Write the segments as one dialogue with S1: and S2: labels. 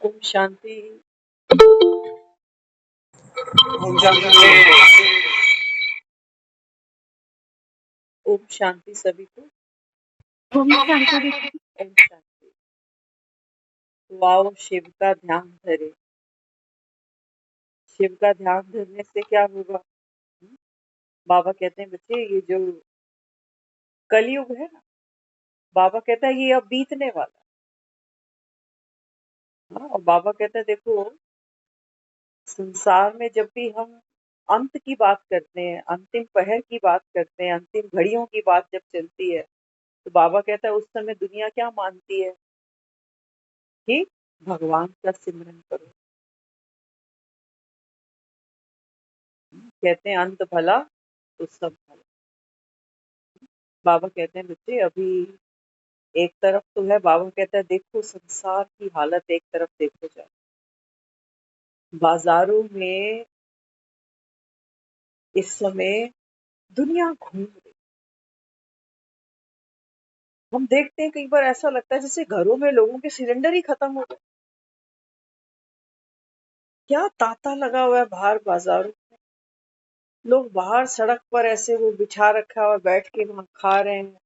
S1: ओम शांति।
S2: ओम शांति।
S1: ओम शांति सभी को।
S3: ओम शांति।
S1: ओम शांति। वाओ, शिव का ध्यान धरे। शिव का ध्यान धरने से क्या होगा? बाबा कहते हैं बच्चे, ये जो कलयुग है ना, बाबा कहता है ये अब बीतने वाला है। और बाबा कहता है देखो, संसार में जब भी हम अंत की बात करते हैं, अंतिम पहर की बात करते हैं, अंतिम घड़ियों की बात जब चलती है, तो बाबा कहता है उस समय दुनिया क्या मानती है कि भगवान का सिमरन करो। कहते हैं अंत भला तो सब भला। बाबा कहते हैं बच्चे, अभी एक तरफ तो है, बाबा कहता है देखो संसार की हालत एक तरफ देखो जाए। बाजारों में इस समय दुनिया घूम रही। हम देखते हैं कई बार ऐसा लगता है जैसे घरों में लोगों के सिलेंडर ही खत्म हो गए। क्या तांता लगा हुआ है बाहर बाजारों में। लोग बाहर सड़क पर ऐसे वो बिछा रखा है और बैठ के वहां खा रहे हैं।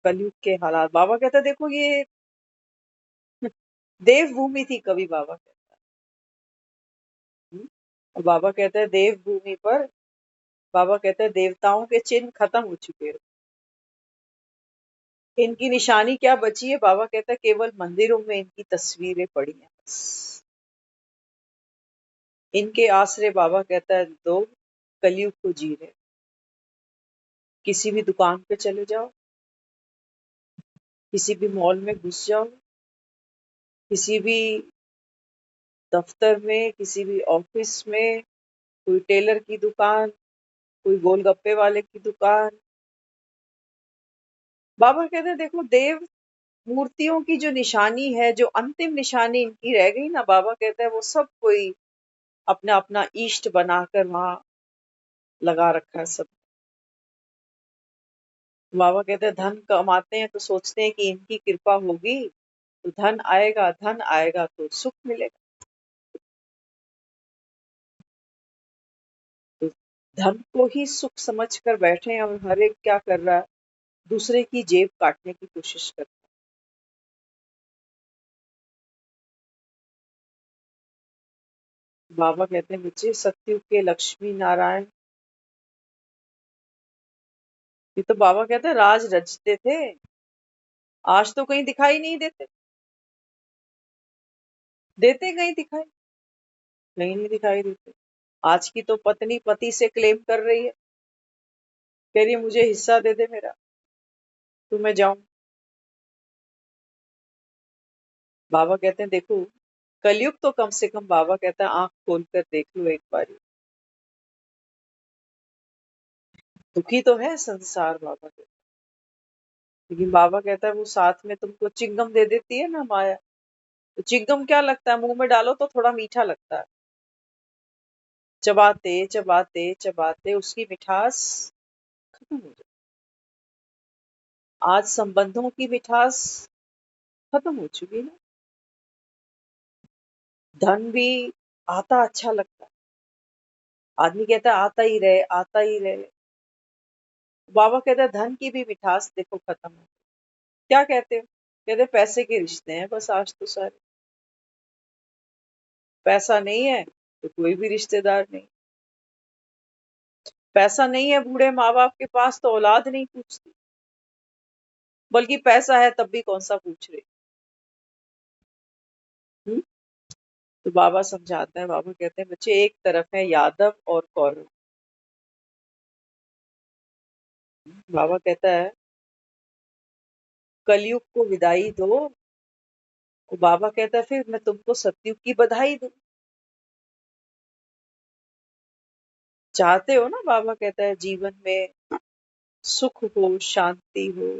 S1: कलयुग के हालात। बाबा कहता है देखो ये देवभूमि थी कभी, बाबा कहता है। और बाबा कहता है देवभूमि पर, बाबा कहता है देवताओं के चिन्ह खत्म हो चुके हैं। इनकी निशानी क्या बची है? बाबा कहता है केवल मंदिरों में इनकी तस्वीरें पड़ी हैं बस। इनके आसरे बाबा कहता है लोग कलयुग को जी रहे। किसी भी दुकान पे चले जाओ, किसी भी मॉल में घुस जाओ, किसी भी दफ्तर में, किसी भी ऑफिस में, कोई टेलर की दुकान, कोई गोलगप्पे वाले की दुकान। बाबा कहते हैं देखो देव मूर्तियों की जो निशानी है, जो अंतिम निशानी इनकी रह गई ना, बाबा कहता है वो सब कोई अपना अपना इष्ट बनाकर वहां लगा रखा है सब। बाबा कहते हैं धन कमाते हैं तो सोचते हैं कि इनकी कृपा होगी तो धन आएगा तो सुख मिलेगा। तो धन को ही सुख समझकर बैठे हैं और हर एक क्या कर रहा है, दूसरे की जेब काटने की कोशिश करता है। बाबा कहते हैं बच्चे, सतयुग के लक्ष्मी नारायण, ये तो बाबा कहते हैं राज रचते थे, आज तो कहीं दिखाई नहीं देते। देते कहीं दिखाई, कहीं नहीं दिखाई देते। आज की तो पत्नी पति से क्लेम कर रही है, कह रही है मुझे हिस्सा दे दे मेरा, तो मैं जाऊं। बाबा कहते हैं देखो, कलयुग तो कम से कम बाबा कहता है आंख खोल कर देख लो एक बार। दुखी तो है संसार बाबा कहता है, लेकिन बाबा कहता है वो साथ में तुमको चिंगम दे देती है ना माया। तो चिंगम क्या लगता है, मुंह में डालो तो थोड़ा मीठा लगता है, चबाते चबाते चबाते उसकी मिठास खत्म हो जाती। आज संबंधों की मिठास खत्म हो चुकी है। धन भी आता अच्छा लगता है, आदमी कहता है आता ही रहे आता ही रहे। बाबा कहता है धन की भी मिठास देखो खत्म है। क्या कहते हो, कहते पैसे के रिश्ते हैं बस आज तो सारे। पैसा नहीं है तो कोई भी रिश्तेदार नहीं, पैसा नहीं है बूढ़े माँ बाप के पास तो औलाद नहीं पूछती, बल्कि पैसा है तब भी कौन सा पूछ रहे। हम्म? तो बाबा समझाते हैं, बाबा कहते हैं बच्चे एक तरफ है यादव और कौरव। बाबा कहता है कलयुग को विदाई दो, तो बाबा कहता है फिर मैं तुमको सतयुग की बधाई दूं। चाहते हो ना, बाबा कहता है जीवन में सुख हो शांति हो,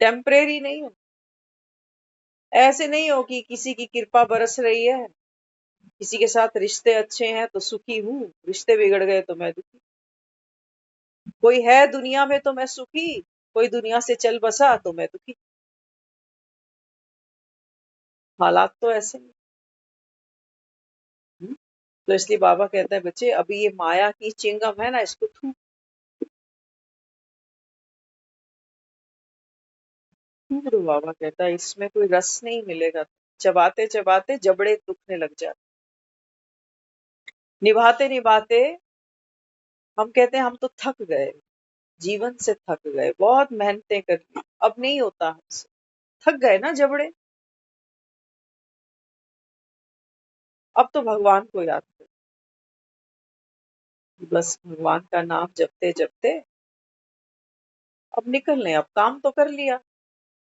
S1: टेम्परेरी नहीं हो। ऐसे नहीं हो कि किसी की कृपा बरस रही है, किसी के साथ रिश्ते अच्छे हैं तो सुखी हूँ, रिश्ते बिगड़ गए तो मैं दुखी। कोई है दुनिया में तो मैं सुखी, कोई दुनिया से चल बसा तो मैं दुखी। हालात तो ऐसे ही। तो इसलिए बाबा कहता है बच्चे अभी ये माया की चिंगम है ना, इसको थूक दो। बाबा कहता है इसमें कोई रस नहीं मिलेगा, चबाते चबाते जबड़े दुखने लग जाते। निभाते निभाते हम कहते हैं हम तो थक गए, जीवन से थक गए, बहुत मेहनतें कर ली, अब नहीं होता हमसे, थक गए ना जबड़े। अब तो भगवान को याद करो, बस भगवान का नाम जपते जपते अब निकल लें। अब काम तो कर लिया,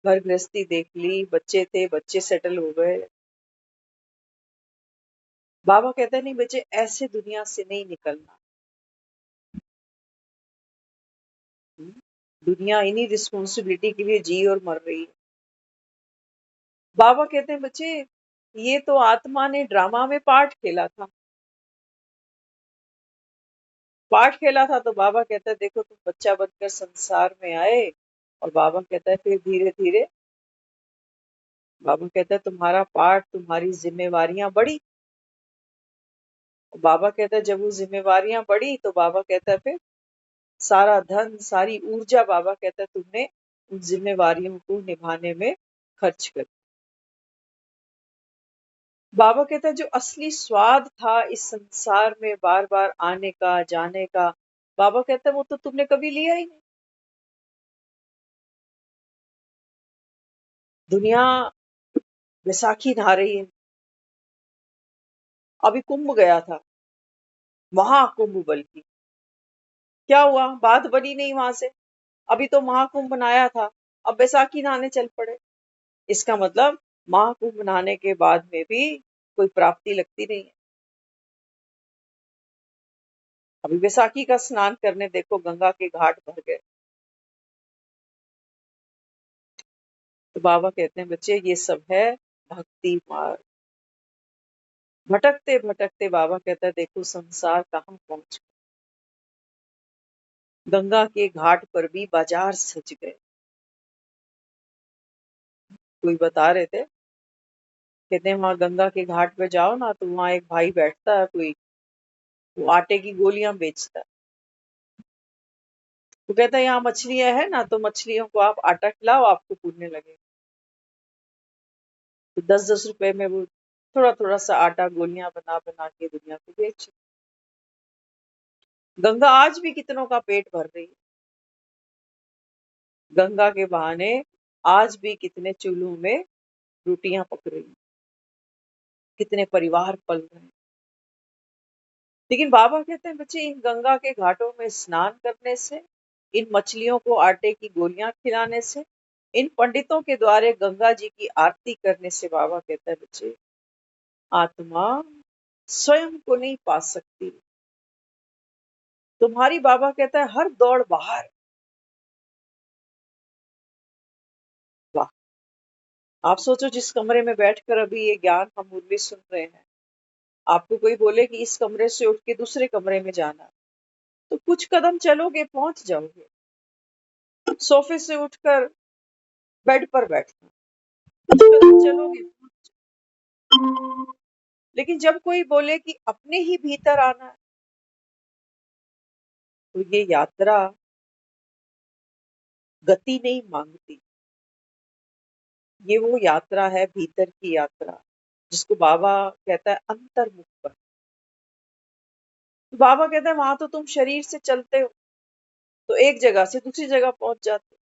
S1: घर गृहस्थी देख ली, बच्चे थे बच्चे सेटल हो गए। बाबा कहते नहीं बच्चे ऐसे दुनिया से नहीं निकलना। दुनिया इन्हीं रिस्पॉन्सिबिलिटी के लिए जी और मर रही है। बाबा कहते हैं बच्चे ये तो आत्मा ने ड्रामा में पार्ट खेला था, पार्ट खेला था। तो बाबा कहता है देखो तुम बच्चा बनकर संसार में आए, और बाबा कहता है फिर धीरे धीरे, बाबा कहता है तुम्हारा पार्ट तुम्हारी जिम्मेवारियां बढ़ी। बाबा कहता है जब वो जिम्मेवारियां बढ़ी तो बाबा कहता है फिर सारा धन सारी ऊर्जा बाबा कहता है तुमने उन जिम्मेवारियों को निभाने में खर्च कर। बाबा कहता है जो असली स्वाद था इस संसार में बार बार आने का जाने का, बाबा कहता है वो तो तुमने कभी लिया ही नहीं। दुनिया बैसाखी नहा रही है, अभी कुंभ गया था, महाकुंभ बल्कि, क्या हुआ बात बनी नहीं वहां से, अभी तो महाकुंभ नहाया था, अब बैसाखी नहाने चल पड़े। इसका मतलब महाकुंभ नहाने के बाद में भी कोई प्राप्ति लगती नहीं है। अभी बैसाखी का स्नान करने देखो गंगा के घाट भर गए। तो बाबा कहते हैं बच्चे ये सब है भक्ति मार्ग। भटकते भटकते बाबा कहता है देखो संसार कहाँ पहुंच गया। गंगा के घाट पर भी बाजार सज गए। कोई बता रहे थे कहते हैं वहां गंगा के घाट पे जाओ ना तो वहां एक भाई बैठता है कोई, वो आटे की गोलियां बेचता है। तो कहता है यहाँ मछलियां है ना तो मछलियों को आप आटा खिलाओ, आपको पुण्य लगेगा। तो 10-10 रुपए में वो थोड़ा थोड़ा सा आटा गोलियां बना बना के दुनिया को बेच। गंगा आज भी कितनों का पेट भर रही है। गंगा के बहाने आज भी कितने चूल्हों में रोटियां पक रही हैं, कितने परिवार पल रहे हैं। लेकिन बाबा कहते हैं बच्चे इन गंगा के घाटों में स्नान करने से, इन मछलियों को आटे की गोलियां खिलाने से, इन पंडितों के द्वारे गंगा जी की आरती करने से बाबा कहता है बच्चे आत्मा स्वयं को नहीं पा सकती। तुम्हारी बाबा कहता है हर दौड़ बाहर। वाह। आप सोचो जिस कमरे में बैठकर अभी ये ज्ञान हम मुरली सुन रहे हैं, आपको कोई बोले कि इस कमरे से उठ के दूसरे कमरे में जाना, तो कुछ कदम चलोगे पहुंच जाओगे। सोफे से उठकर बेड पर बैठना, कुछ कदम चलोगे पहुंच जाओगे। लेकिन जब कोई बोले कि अपने ही भीतर आना है, तो ये यात्रा गति नहीं मांगती। ये वो यात्रा है भीतर की यात्रा, जिसको बाबा कहता है अंतर्मुख पर। तो बाबा कहता है वहां तो तुम शरीर से चलते हो तो एक जगह से दूसरी जगह पहुंच जाते हो,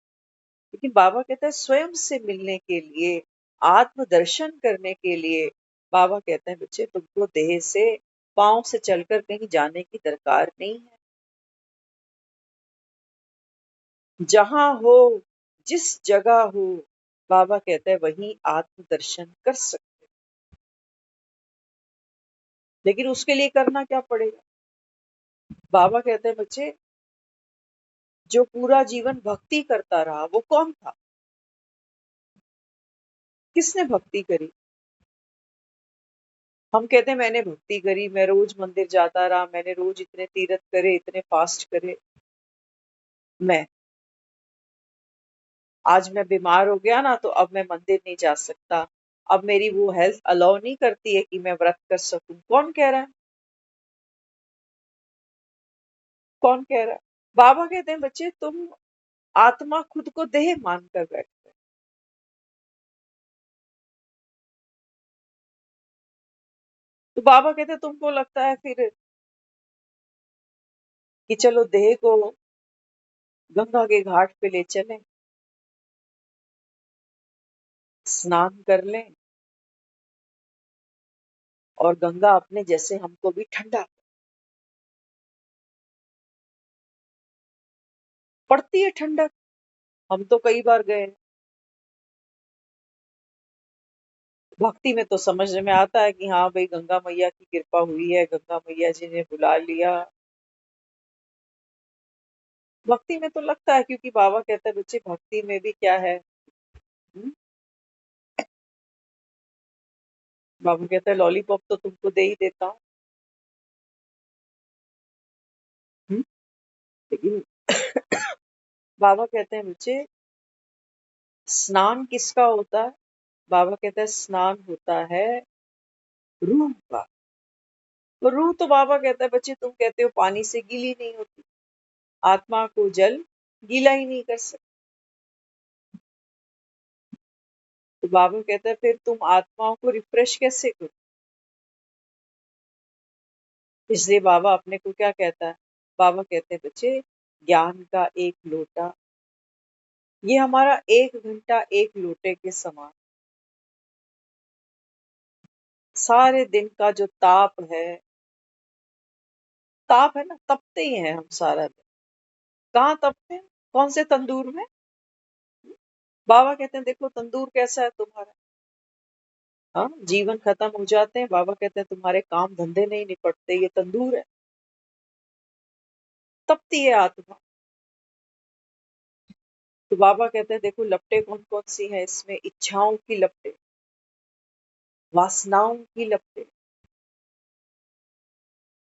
S1: लेकिन बाबा कहता है स्वयं से मिलने के लिए, आत्म दर्शन करने के लिए, बाबा कहते हैं बच्चे तुमको देह से पांव से चलकर कहीं जाने की दरकार नहीं है। जहां हो, जिस जगह हो, बाबा कहता है वहीं आत्म दर्शन कर सकते। लेकिन उसके लिए करना क्या पड़ेगा? बाबा कहते हैं बच्चे जो पूरा जीवन भक्ति करता रहा वो कौन था? किसने भक्ति करी? हम कहते हैं मैंने भक्ति करी, मैं रोज मंदिर जाता रहा, मैंने रोज इतने तीर्थ करे, इतने फास्ट करे। मैं आज मैं बीमार हो गया ना तो अब मैं मंदिर नहीं जा सकता, अब मेरी वो हेल्थ अलाउ नहीं करती है कि मैं व्रत कर सकूं। कौन कह रहा है? कौन कह रहा है? बाबा कहते हैं बच्चे तुम आत्मा खुद को देह मानकर बैठते हो। तो बाबा कहते हैं तुमको लगता है फिर कि चलो देह को गंगा के घाट पे ले चलें, स्नान कर लें और गंगा अपने जैसे हमको भी ठंडा पड़ती है ठंडक। हम तो कई बार गए। भक्ति में तो समझ में आता है कि हाँ भाई गंगा मैया की कृपा हुई है, गंगा मैया जी ने बुला लिया। भक्ति में तो लगता है क्योंकि बाबा कहता है बच्चे भक्ति में भी क्या है। हम्म? बाबा कहता है लॉलीपॉप तो तुमको दे ही देता हूँ। हम्म? लेकिन बाबा कहते हैं बच्चे स्नान किसका होता है? बाबा कहता है स्नान होता है रूह का। तो रूह तो बाबा कहता है बच्चे तुम कहते हो पानी से गीली नहीं होती, आत्मा को जल गीला ही नहीं कर सकता। तो बाबा कहता है फिर तुम आत्माओं को रिफ्रेश कैसे करो? इसलिए बाबा अपने को क्या कहता है? बाबा कहते हैं बच्चे ज्ञान का एक लोटा, ये हमारा 1 घंटा एक लोटे के समान। सारे दिन का जो ताप है ना, तपते ही हैं हम सारा दिन। कहाँ तपते हैं? कौन से तंदूर में? बाबा कहते हैं देखो तंदूर कैसा है तुम्हारा। हाँ, जीवन खत्म हो जाते हैं, बाबा कहते हैं तुम्हारे काम धंधे नहीं निपटते, ये तंदूर है, तपती है आत्मा। तो बाबा कहते हैं देखो लपटें कौन कौन सी हैं इसमें? इच्छाओं की लपटें, वासनाओं की लपटें,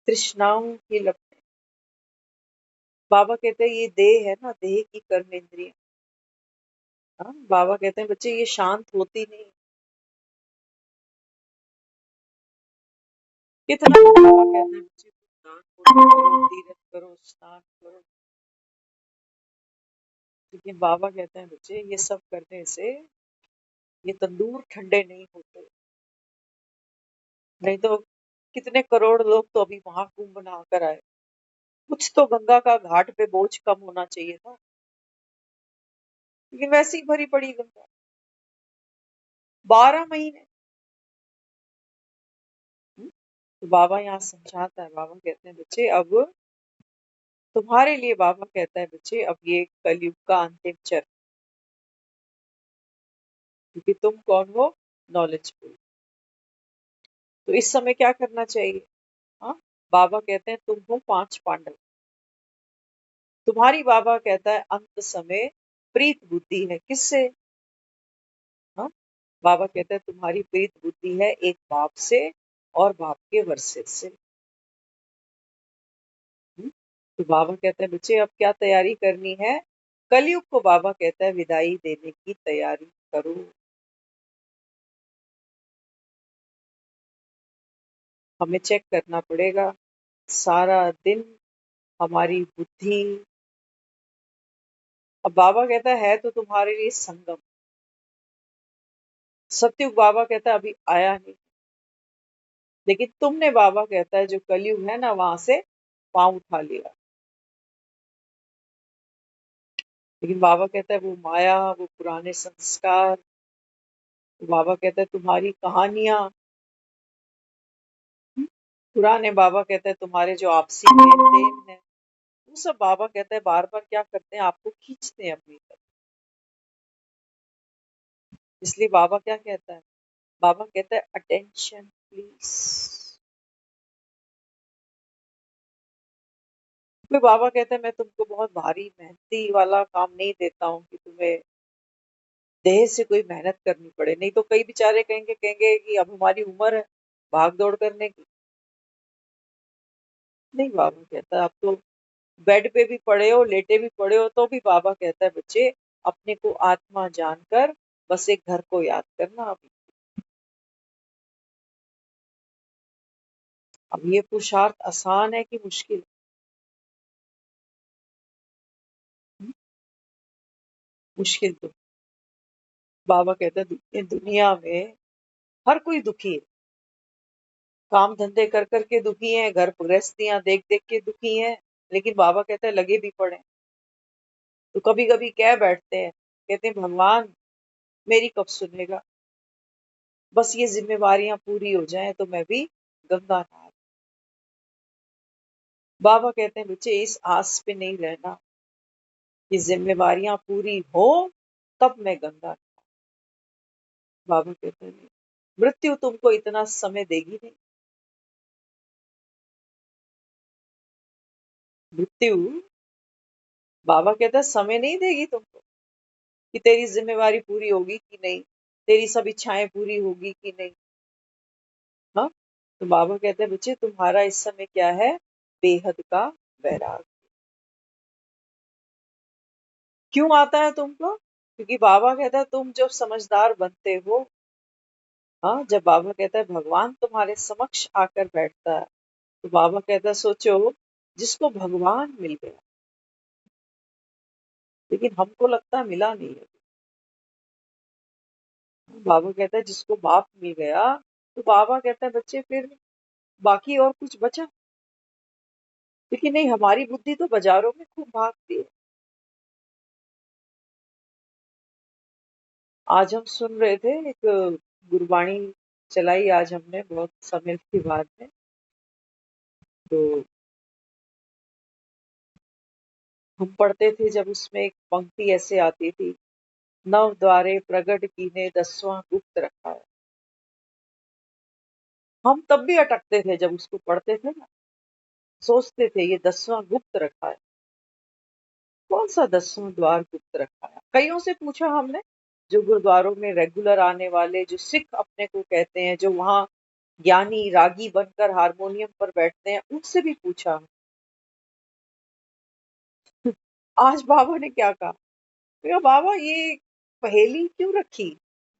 S1: तृष्णाओं की लपटें। बाबा कहते हैं ये देह है ना, देह की कर्म इंद्रियां। हाँ, बाबा कहते हैं बच्चे ये शांत होती नहीं। कितना बाबा कहते हैं बच्चे दान पुण्य करो, तीर्थ करो, स्नान करो, लेकिन बाबा कहते हैं बच्चे ये सब करने से ये तंदूर ठंडे नहीं होते। नहीं तो कितने करोड़ लोग तो अभी महाकुंभ नहा कर आए, कुछ तो गंगा का घाट पे बोझ कम होना चाहिए था, लेकिन वैसे ही भरी पड़ी गंगा 12 महीने। तो बाबा यहाँ समझाता है, बाबा कहते हैं बच्चे अब तुम्हारे लिए, बाबा कहता है बच्चे अब ये कलयुग का अंतिम चरण, क्योंकि तुम कौन हो, नॉलेजफुल। तो इस समय क्या करना चाहिए? हाँ, बाबा कहते हैं तुम हो 5 पांडव, तुम्हारी बाबा कहता है अंत समय प्रीत बुद्धि है किससे? हाँ, बाबा कहता है तुम्हारी प्रीत बुद्धि है एक बाप से और बाप के वर्षे से। तो बाबा कहते हैं बच्चे अब क्या तैयारी करनी है? कलयुग को बाबा कहता है विदाई देने की तैयारी करो। हमें चेक करना पड़ेगा सारा दिन हमारी बुद्धि। अब बाबा कहता है तो तुम्हारे लिए संगम, सतयुग बाबा कहता है अभी आया नहीं, लेकिन तुमने, बाबा कहता है जो कलयुग है ना वहां से पांव उठा लिया। लेकिन बाबा कहता है वो माया, वो पुराने संस्कार, बाबा कहता है तुम्हारी कहानियां, पुराने, बाबा कहता है तुम्हारे जो आपसी लेन देन है, वो सब बाबा कहता है बार बार क्या करते हैं, आपको खींचते हैं अपनी तरफ। इसलिए बाबा क्या कहता है? बाबा कहता है अटेंशन प्लीज। फिर बाबा कहता है मैं तुमको बहुत भारी मेहनती वाला काम नहीं देता हूँ कि तुम्हें देह से कोई मेहनत करनी पड़े, नहीं तो कई बेचारे कहेंगे कि अब हमारी उम्र है भाग दौड़ करने की। नहीं, बाबा कहता है अब तो बेड पे भी पड़े हो, लेटे भी पड़े हो, तो भी बाबा कहता है बच्चे अपने को आत्मा जानकर बस एक घर को याद करना। अब ये पुरुषार्थ आसान है कि मुश्किल? मुश्किल तो। बाबा कहता है दुनिया में हर कोई दुखी है, काम धंधे कर करके दुखी है, घर गृहस्थियां देख देख के दुखी है, लेकिन बाबा कहता है लगे भी पड़े। तो कभी कभी कह बैठते हैं, कहते हैं भगवान मेरी कब सुनेगा, बस ये जिम्मेवारियां पूरी हो जाएं तो मैं भी गंगा नहा। बाबा कहते हैं बच्चे इस आस पे नहीं रहना कि जिम्मेवारियां पूरी हो तब मैं गंगा नहाऊं। बाबा कहते हैं मृत्यु तुमको इतना समय देगी नहीं। मृत्यु, बाबा कहता है समय नहीं देगी तुमको कि तेरी जिम्मेवारी पूरी होगी कि नहीं, तेरी सब इच्छाएं पूरी होगी कि नहीं। हाँ, तो बाबा कहते हैं बच्चे तुम्हारा इस समय क्या है, बेहद का वैराग। क्यों आता है तुमको? क्योंकि बाबा कहता है तुम जब समझदार बनते हो, हाँ, जब बाबा कहता है भगवान तुम्हारे समक्ष आकर बैठता है, तो बाबा कहता है सोचो जिसको भगवान मिल गया, लेकिन हमको लगता है मिला नहीं है। बाबा कहता है जिसको बाप मिल गया, तो बाबा कहता है बच्चे फिर बाकी और कुछ बचा? लेकिन नहीं, हमारी बुद्धि तो बाजारों में खूब भागती है। आज हम सुन रहे थे एक गुरबाणी चलाई आज हमने बहुत समय के बाद में, तो हम पढ़ते थे जब उसमें एक पंक्ति ऐसे आती थी, नव द्वारे प्रगट कीने 10वां गुप्त रखा है। हम तब भी अटकते थे जब उसको पढ़ते थे ना, सोचते थे ये 10वां गुप्त रखा है, कौन सा 10वां द्वार गुप्त रखा है? कईयों से पूछा हमने, जो गुरुद्वारों में रेगुलर आने वाले जो सिख अपने को कहते हैं, जो वहां ज्ञानी रागी बनकर हारमोनियम पर बैठते हैं, उनसे भी पूछा। आज बाबा ने क्या कहा? कहा बाबा ये पहेली क्यों रखी,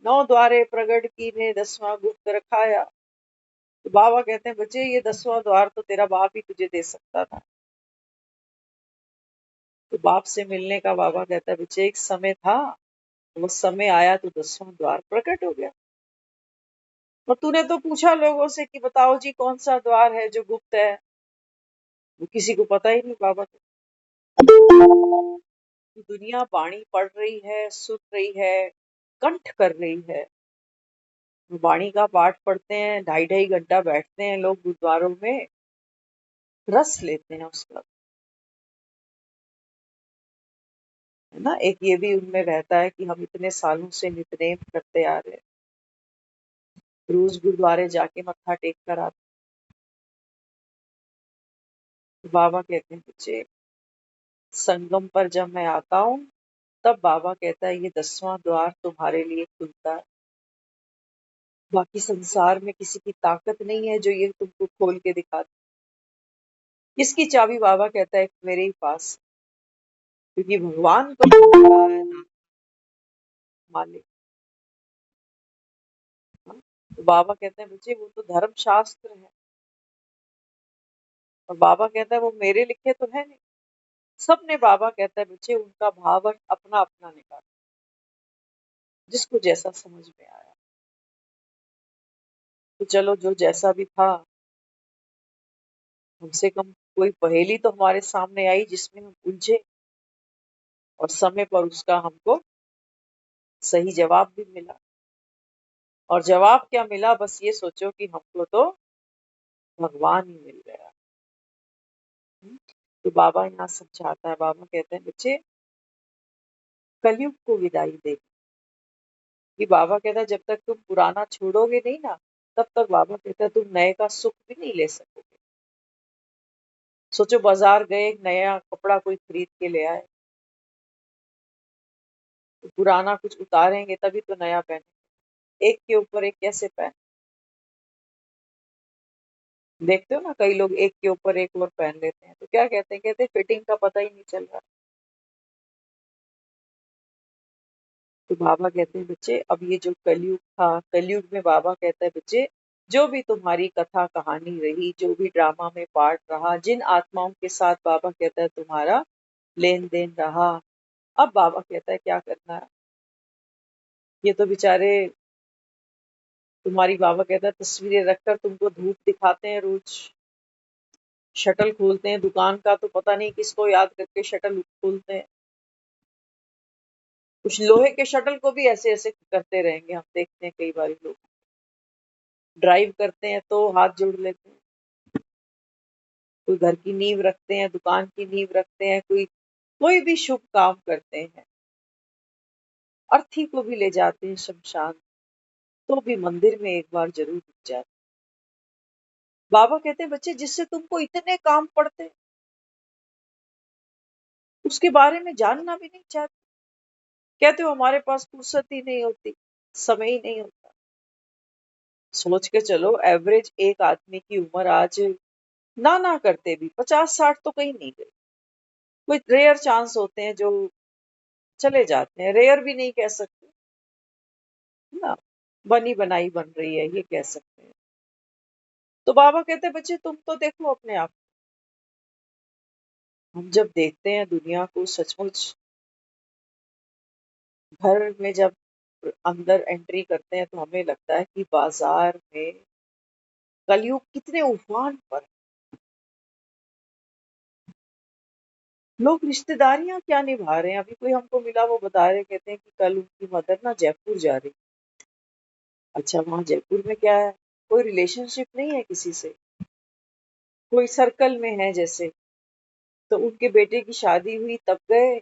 S1: नौ द्वारे प्रगट की ने 10वां गुप्त रखाया। तो बाबा कहते हैं बच्चे ये 10वां द्वार तो तेरा बाप ही तुझे दे सकता था। तो बाप से मिलने का बाबा कहता है बच्चे एक समय था, वो समय आया तो 10वां द्वार प्रकट हो गया। और तूने तो पूछा लोगों से कि बताओ जी कौन सा द्वार है जो गुप्त है, वो किसी को पता ही नहीं बाबा को। दुनिया वाणी पढ़ रही है, सुन रही है, कंठ कर रही है। वाणी का पाठ पढ़ते हैं, 2.5-2.5 घंटा बैठते हैं लोग गुरुद्वारों में, रस लेते हैं उसका, है ना। एक ये भी उनमें रहता है कि हम इतने सालों से नित्यनेम करते आ रहे हैं, रोज गुरुद्वारे जाके मत्था टेक कर आते हैं। बाबा कहते हैं बच्चे संगम पर जब मैं आता हूँ तब बाबा कहता है ये 10वां द्वार तुम्हारे लिए खुलता है। बाकी संसार में किसी की ताकत नहीं है जो ये तुमको खोल के दिखा दे। इसकी चाबी बाबा कहता है मेरे ही पास, क्योंकि भगवान को पता है मालिक। हाँ? तो बाबा कहते हैं बच्चे वो तो धर्म शास्त्र है, और बाबा कहता है वो मेरे लिखे तो है नहीं। सबने बाबा कहता है बच्चे उनका भाव अपना अपना निकाला, जिसको जैसा समझ में आया। तो चलो जो जैसा भी था, कम से कम कोई पहेली तो हमारे सामने आई जिसमें हम उलझे, और समय पर उसका हमको सही जवाब भी मिला। और जवाब क्या मिला, बस ये सोचो कि हमको तो भगवान ही मिल गया। तो बाबा यहाँ समझाता है, बाबा कहते हैं बच्चे कलयुग को विदाई दे। कि बाबा कहता है जब तक तुम पुराना छोड़ोगे नहीं ना, तब तक बाबा कहता है तुम नए का सुख भी नहीं ले सकोगे। सोचो बाजार गए, नया कपड़ा कोई खरीद के ले आए, तो पुराना कुछ उतारेंगे तभी तो नया पहने। एक के ऊपर एक कैसे पहने? देखते हो ना, कई लोग एक के ऊपर एक और पहन लेते हैं, तो क्या कहते हैं, कहते हैं फिटिंग का पता ही नहीं चल रहा। तो बाबा कहते हैं बच्चे अब ये जो कलयुग था, कलयुग में बाबा कहता है बच्चे जो भी तुम्हारी कथा कहानी रही, जो भी ड्रामा में पार्ट रहा, जिन आत्माओं के साथ बाबा कहता है तुम्हारा लेन देन रहा, अब बाबा कहता है क्या करना है। ये तो बेचारे तुम्हारी, बाबा कहता है तस्वीरें रखकर तुमको धूप दिखाते हैं रोज, शटल खोलते हैं दुकान का तो पता नहीं किसको याद करके शटल खोलते हैं। कुछ लोहे के शटल को भी ऐसे ऐसे करते रहेंगे, हम देखते हैं कई बार लोग ड्राइव करते हैं तो हाथ जोड़ लेते हैं। कोई घर की नींव रखते हैं, दुकान की नींव रखते हैं, कोई कोई भी शुभ काम करते हैं, अर्थी को भी ले जाते हैं शमशान, तो भी मंदिर में एक बार जरूर रुक जाते। बाबा कहते हैं बच्चे जिससे तुमको इतने काम पड़ते उसके बारे में जानना भी नहीं चाहते। कहते हो हमारे पास फुर्सत ही नहीं होती, समय ही नहीं होता। सोच के चलो एवरेज एक आदमी की उम्र आज ना करते भी 50-60 तो कहीं नहीं गई। कोई रेयर चांस होते हैं जो चले जाते हैं, रेयर भी नहीं कह सकते, है ना, बनी बनाई बन रही है ये कह सकते हैं। तो बाबा कहते हैं बच्चे तुम तो देखो अपने आप। हम जब देखते हैं दुनिया को सचमुच, घर में जब अंदर एंट्री करते हैं तो हमें लगता है कि बाजार में कलयुग कितने उफान पर। लोग रिश्तेदारियां क्या निभा रहे हैं। अभी कोई हमको मिला, वो बता रहे, कहते हैं कि कल उनकी मदर ना जयपुर जा रही। अच्छा वहां जयपुर में क्या है, कोई रिलेशनशिप नहीं है किसी से, कोई सर्कल में है जैसे, तो उनके बेटे की शादी हुई तब गए।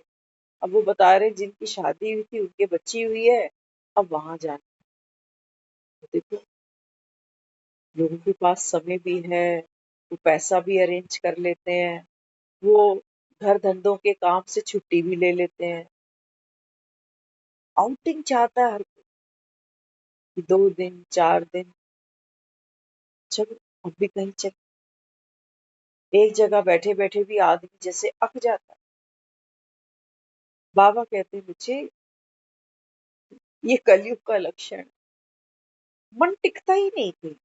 S1: अब वो बता रहे जिनकी शादी हुई थी उनके बच्ची हुई है, अब वहां जाना। तो देखो लोगों के पास समय भी है, वो पैसा भी अरेंज कर लेते हैं, वो घर धंधों के काम से छुट्टी भी ले लेते हैं। आउटिंग चाहता है हर कोई, 2 दिन 4 दिन, चलो अब भी कहीं चल। एक जगह बैठे बैठे भी आदमी जैसे अक जाता है। बाबा कहते हैं बच्चे ये कलयुग का लक्षण, मन टिकता ही नहीं कहीं।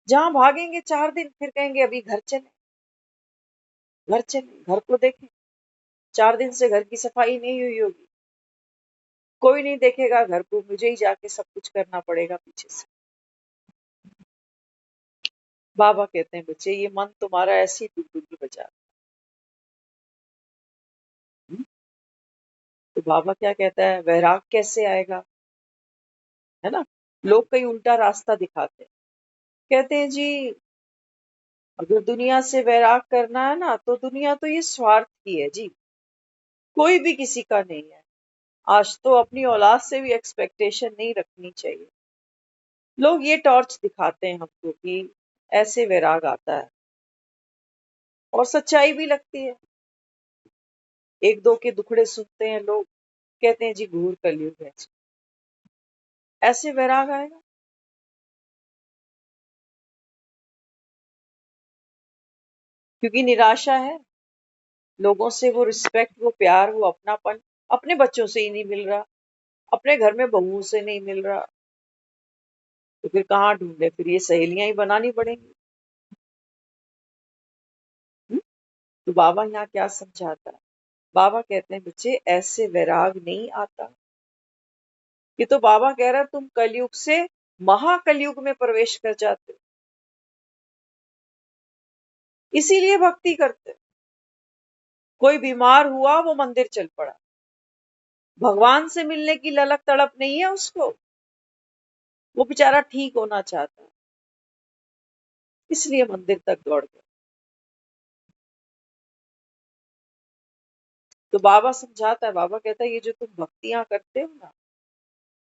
S1: जहां भागेंगे 4 दिन, फिर कहेंगे अभी घर चले, घर चले, घर को देखें। 4 दिन से घर की सफाई नहीं हुई होगी, कोई नहीं देखेगा घर को, मुझे ही जाके सब कुछ करना पड़ेगा पीछे से। बाबा कहते हैं बच्चे, ये मन तुम्हारा ऐसी डुगडुगी बजा। तो बाबा क्या कहता है, वैराग कैसे आएगा, है ना। लोग कई उल्टा रास्ता दिखाते हैं, कहते हैं जी अगर दुनिया से वैराग करना है ना, तो दुनिया तो ये स्वार्थ की है जी, कोई भी किसी का नहीं है। आज तो अपनी औलाद से भी एक्सपेक्टेशन नहीं रखनी चाहिए। लोग ये टॉर्च दिखाते हैं हमको कि ऐसे वैराग आता है, और सच्चाई भी लगती है। एक दो के दुखड़े सुनते हैं लोग, कहते हैं जी घूर कलयुग है जी। ऐसे वैराग आएगा। क्योंकि निराशा है, लोगों से वो रिस्पेक्ट, वो प्यार, वो अपनापन अपने बच्चों से ही नहीं मिल रहा, अपने घर में बहुओं से नहीं मिल रहा, तो फिर कहाँ ढूंढे, फिर ये सहेलियां ही बनानी पड़ेंगी। हम्म? तो बाबा यहाँ क्या समझाता है, बाबा कहते हैं बच्चे ऐसे वैराग नहीं आता। ये तो बाबा कह रहा है तुम कलयुग से महाकलयुग में प्रवेश कर जाते हो, इसीलिए भक्ति करते हो। कोई बीमार हुआ वो मंदिर चल पड़ा, भगवान से मिलने की ललक तड़प नहीं है उसको, वो बेचारा ठीक होना चाहता है, इसलिए मंदिर तक दौड़ गया। तो बाबा समझाता है, बाबा कहता है ये जो तुम भक्तियां करते हो ना,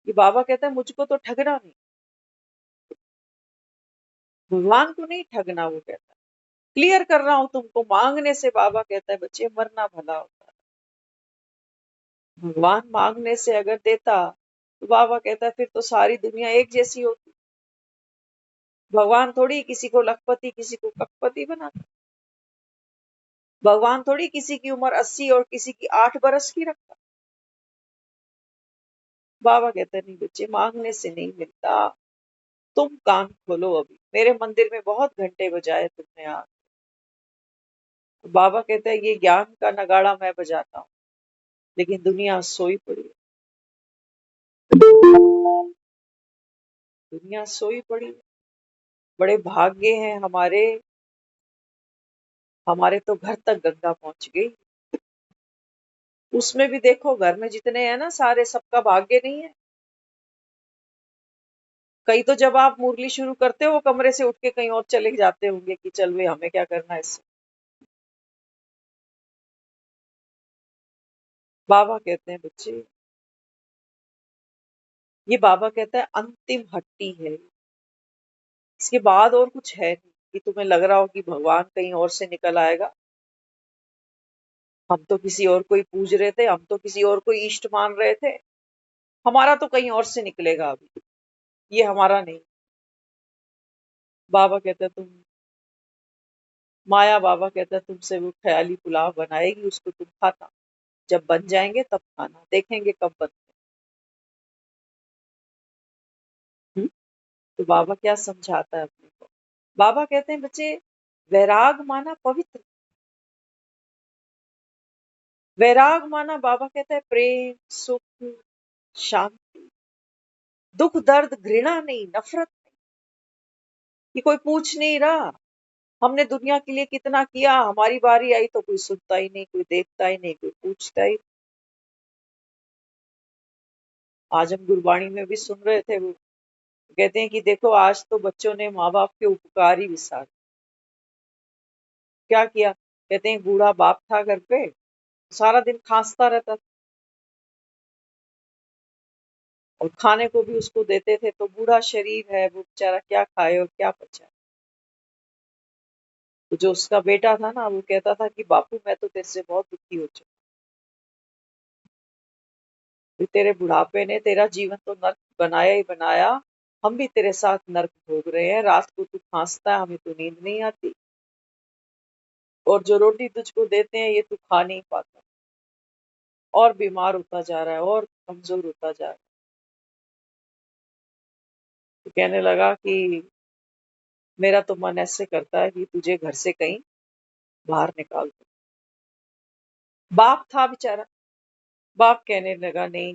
S1: ये बाबा कहता है मुझको तो ठगना नहीं, भगवान को नहीं ठगना। वो कहता है क्लियर कर रहा हूं तुमको, मांगने से बाबा कहता है बच्चे मरना भला होता है। भगवान मांगने से अगर देता, तो बाबा कहता है फिर तो सारी दुनिया एक जैसी होती। भगवान थोड़ी किसी को लखपति किसी को कखपति बनाता, भगवान थोड़ी किसी की उम्र 80 और किसी की 8 बरस की रखता। बाबा कहते नहीं बच्चे, मांगने से नहीं मिलता, तुम कान खोलो, अभी मेरे मंदिर में बहुत घंटे बजाए तुमने आज। बाबा कहते हैं ये ज्ञान का नगाड़ा मैं बजाता हूँ, लेकिन दुनिया सोई पड़ी है, दुनिया सोई पड़ी है। बड़े भाग्य हैं हमारे, हमारे तो घर तक गंगा पहुंच गई। उसमें भी देखो घर में जितने हैं ना सारे, सबका भाग्य नहीं है। कई तो जब आप मुरली शुरू करते हो, वो कमरे से उठ के कहीं और चले जाते होंगे कि चल वे हमें क्या करना है इससे। बाबा कहते हैं बच्चे, ये बाबा कहता है अंतिम हट्टी है, इसके बाद और कुछ है नहीं कि तुम्हें लग रहा हो कि भगवान कहीं और से निकल आएगा। हम तो किसी और को ही पूज रहे थे, हम तो किसी और को ही इष्ट मान रहे थे, हमारा तो कहीं और से निकलेगा अभी, ये हमारा नहीं। बाबा कहता है तुम, माया बाबा कहता है तुमसे वो ख्याली पुलाव बनाएगी, उसको तुम खाता, जब बन जाएंगे तब खाना, देखेंगे कब बनते हैं। तो बाबा क्या समझाता है अपने को, बाबा कहते हैं बच्चे वैराग माना पवित्र, वैराग माना बाबा कहता है प्रेम, सुख, शांति, दुख दर्द घृणा नहीं, नफरत नहीं, कि कोई पूछ नहीं रहा हमने दुनिया के लिए कितना किया, हमारी बारी आई तो कोई सुनता ही नहीं, कोई देखता ही नहीं, कोई पूछता ही। आज हम गुरबाणी में भी सुन रहे थे, वो कहते हैं कि देखो आज तो बच्चों ने माँ बाप के उपकार ही विसार। क्या किया, कहते हैं बूढ़ा बाप था घर पे, सारा दिन खांसता रहता था, और खाने को भी उसको देते थे, तो बूढ़ा शरीर है, वो बेचारा क्या खाए और क्या पचाए। तो जो उसका बेटा था ना, वो कहता था कि बापू मैं तो तेरे से बहुत दुखी हो चुका, तेरे बुढ़ापे ने तेरा जीवन तो नर्क बनाया ही बनाया, हम भी तेरे साथ नर्क भोग रहे हैं, रात को तू खांसता है, हमें तो नींद नहीं आती, और जो रोटी तुझको देते हैं ये तू खा नहीं पाता, और बीमार होता जा रहा है और कमजोर होता जा रहा है। तो कहने लगा कि मेरा तो मन ऐसे करता है कि तुझे घर से कहीं बाहर निकाल दो। बाप था बेचारा, बाप कहने लगा नहीं,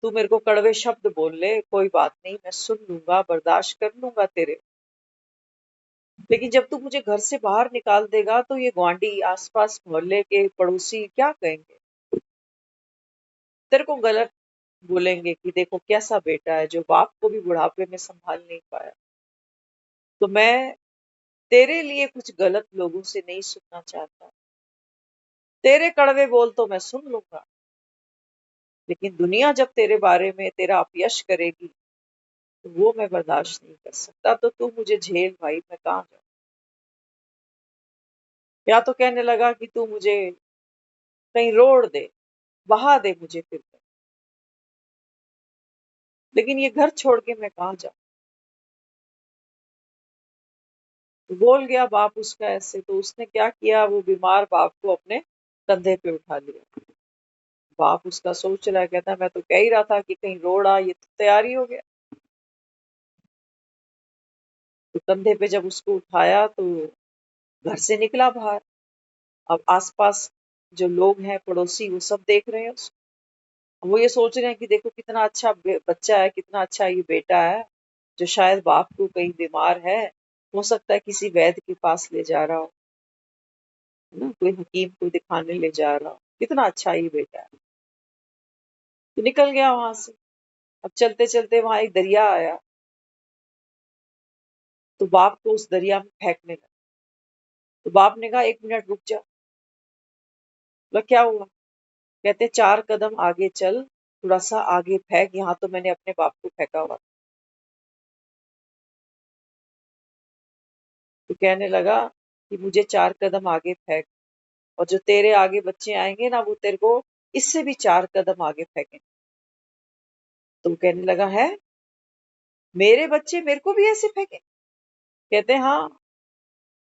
S1: तू मेरे को कड़वे शब्द बोल ले, कोई बात नहीं, मैं सुन लूंगा, बर्दाश्त कर लूंगा तेरे, लेकिन जब तू मुझे घर से बाहर निकाल देगा तो ये गुआंढी, आसपास मोहल्ले के पड़ोसी क्या कहेंगे? तेरे को गलत बोलेंगे कि देखो कैसा बेटा है जो बाप को भी बुढ़ापे में संभाल नहीं पाया। तो मैं तेरे लिए कुछ गलत लोगों से नहीं सुनना चाहता, तेरे कड़वे बोल तो मैं सुन लूंगा, लेकिन दुनिया जब तेरे बारे में तेरा अपयश करेगी तो वो मैं बर्दाश्त नहीं कर सकता। तो तू मुझे झेल भाई, मैं कहाँ जाऊं। या तो कहने लगा कि तू मुझे कहीं रोड़ दे, बहा दे मुझे फिर कहीं। लेकिन ये घर छोड़ के मैं कहाँ जाऊं। तो बोल गया बाप उसका ऐसे, तो उसने क्या किया, वो बीमार बाप को अपने कंधे पे उठा लिया। बाप उसका सोच रहा है, कहता मैं तो कह ही रहा था कि कहीं रोड़ आ, ये तो तैयारी हो गया। तो कंधे पे जब उसको उठाया तो घर से निकला बाहर। अब आसपास जो लोग हैं पड़ोसी, वो सब देख रहे हैं उसको। वो ये सोच रहे हैं कि देखो कितना अच्छा बच्चा है, कितना अच्छा ये बेटा है, जो शायद बाप को कहीं बीमार है, हो सकता है किसी वैद्य के पास ले जा रहा हो, है ना, कोई हकीम को दिखाने ले जा रहा हो, कितना अच्छा ये बेटा है। तो निकल गया वहां से। अब चलते चलते वहां एक दरिया आया, तो बाप को उस दरिया में फेंकने लगा। तो बाप ने कहा 1 मिनट रुक जा। बोला क्या हुआ? कहते 4 कदम आगे चल, थोड़ा सा आगे फेंक, यहाँ तो मैंने अपने बाप को फेंका हुआ। तो कहने लगा कि मुझे 4 कदम आगे फेंक, और जो तेरे आगे बच्चे आएंगे ना, वो तेरे को इससे भी 4 कदम आगे फेंकेंगे। तो वो कहने लगा है, मेरे बच्चे मेरे को भी ऐसे फेंके? कहते हाँ,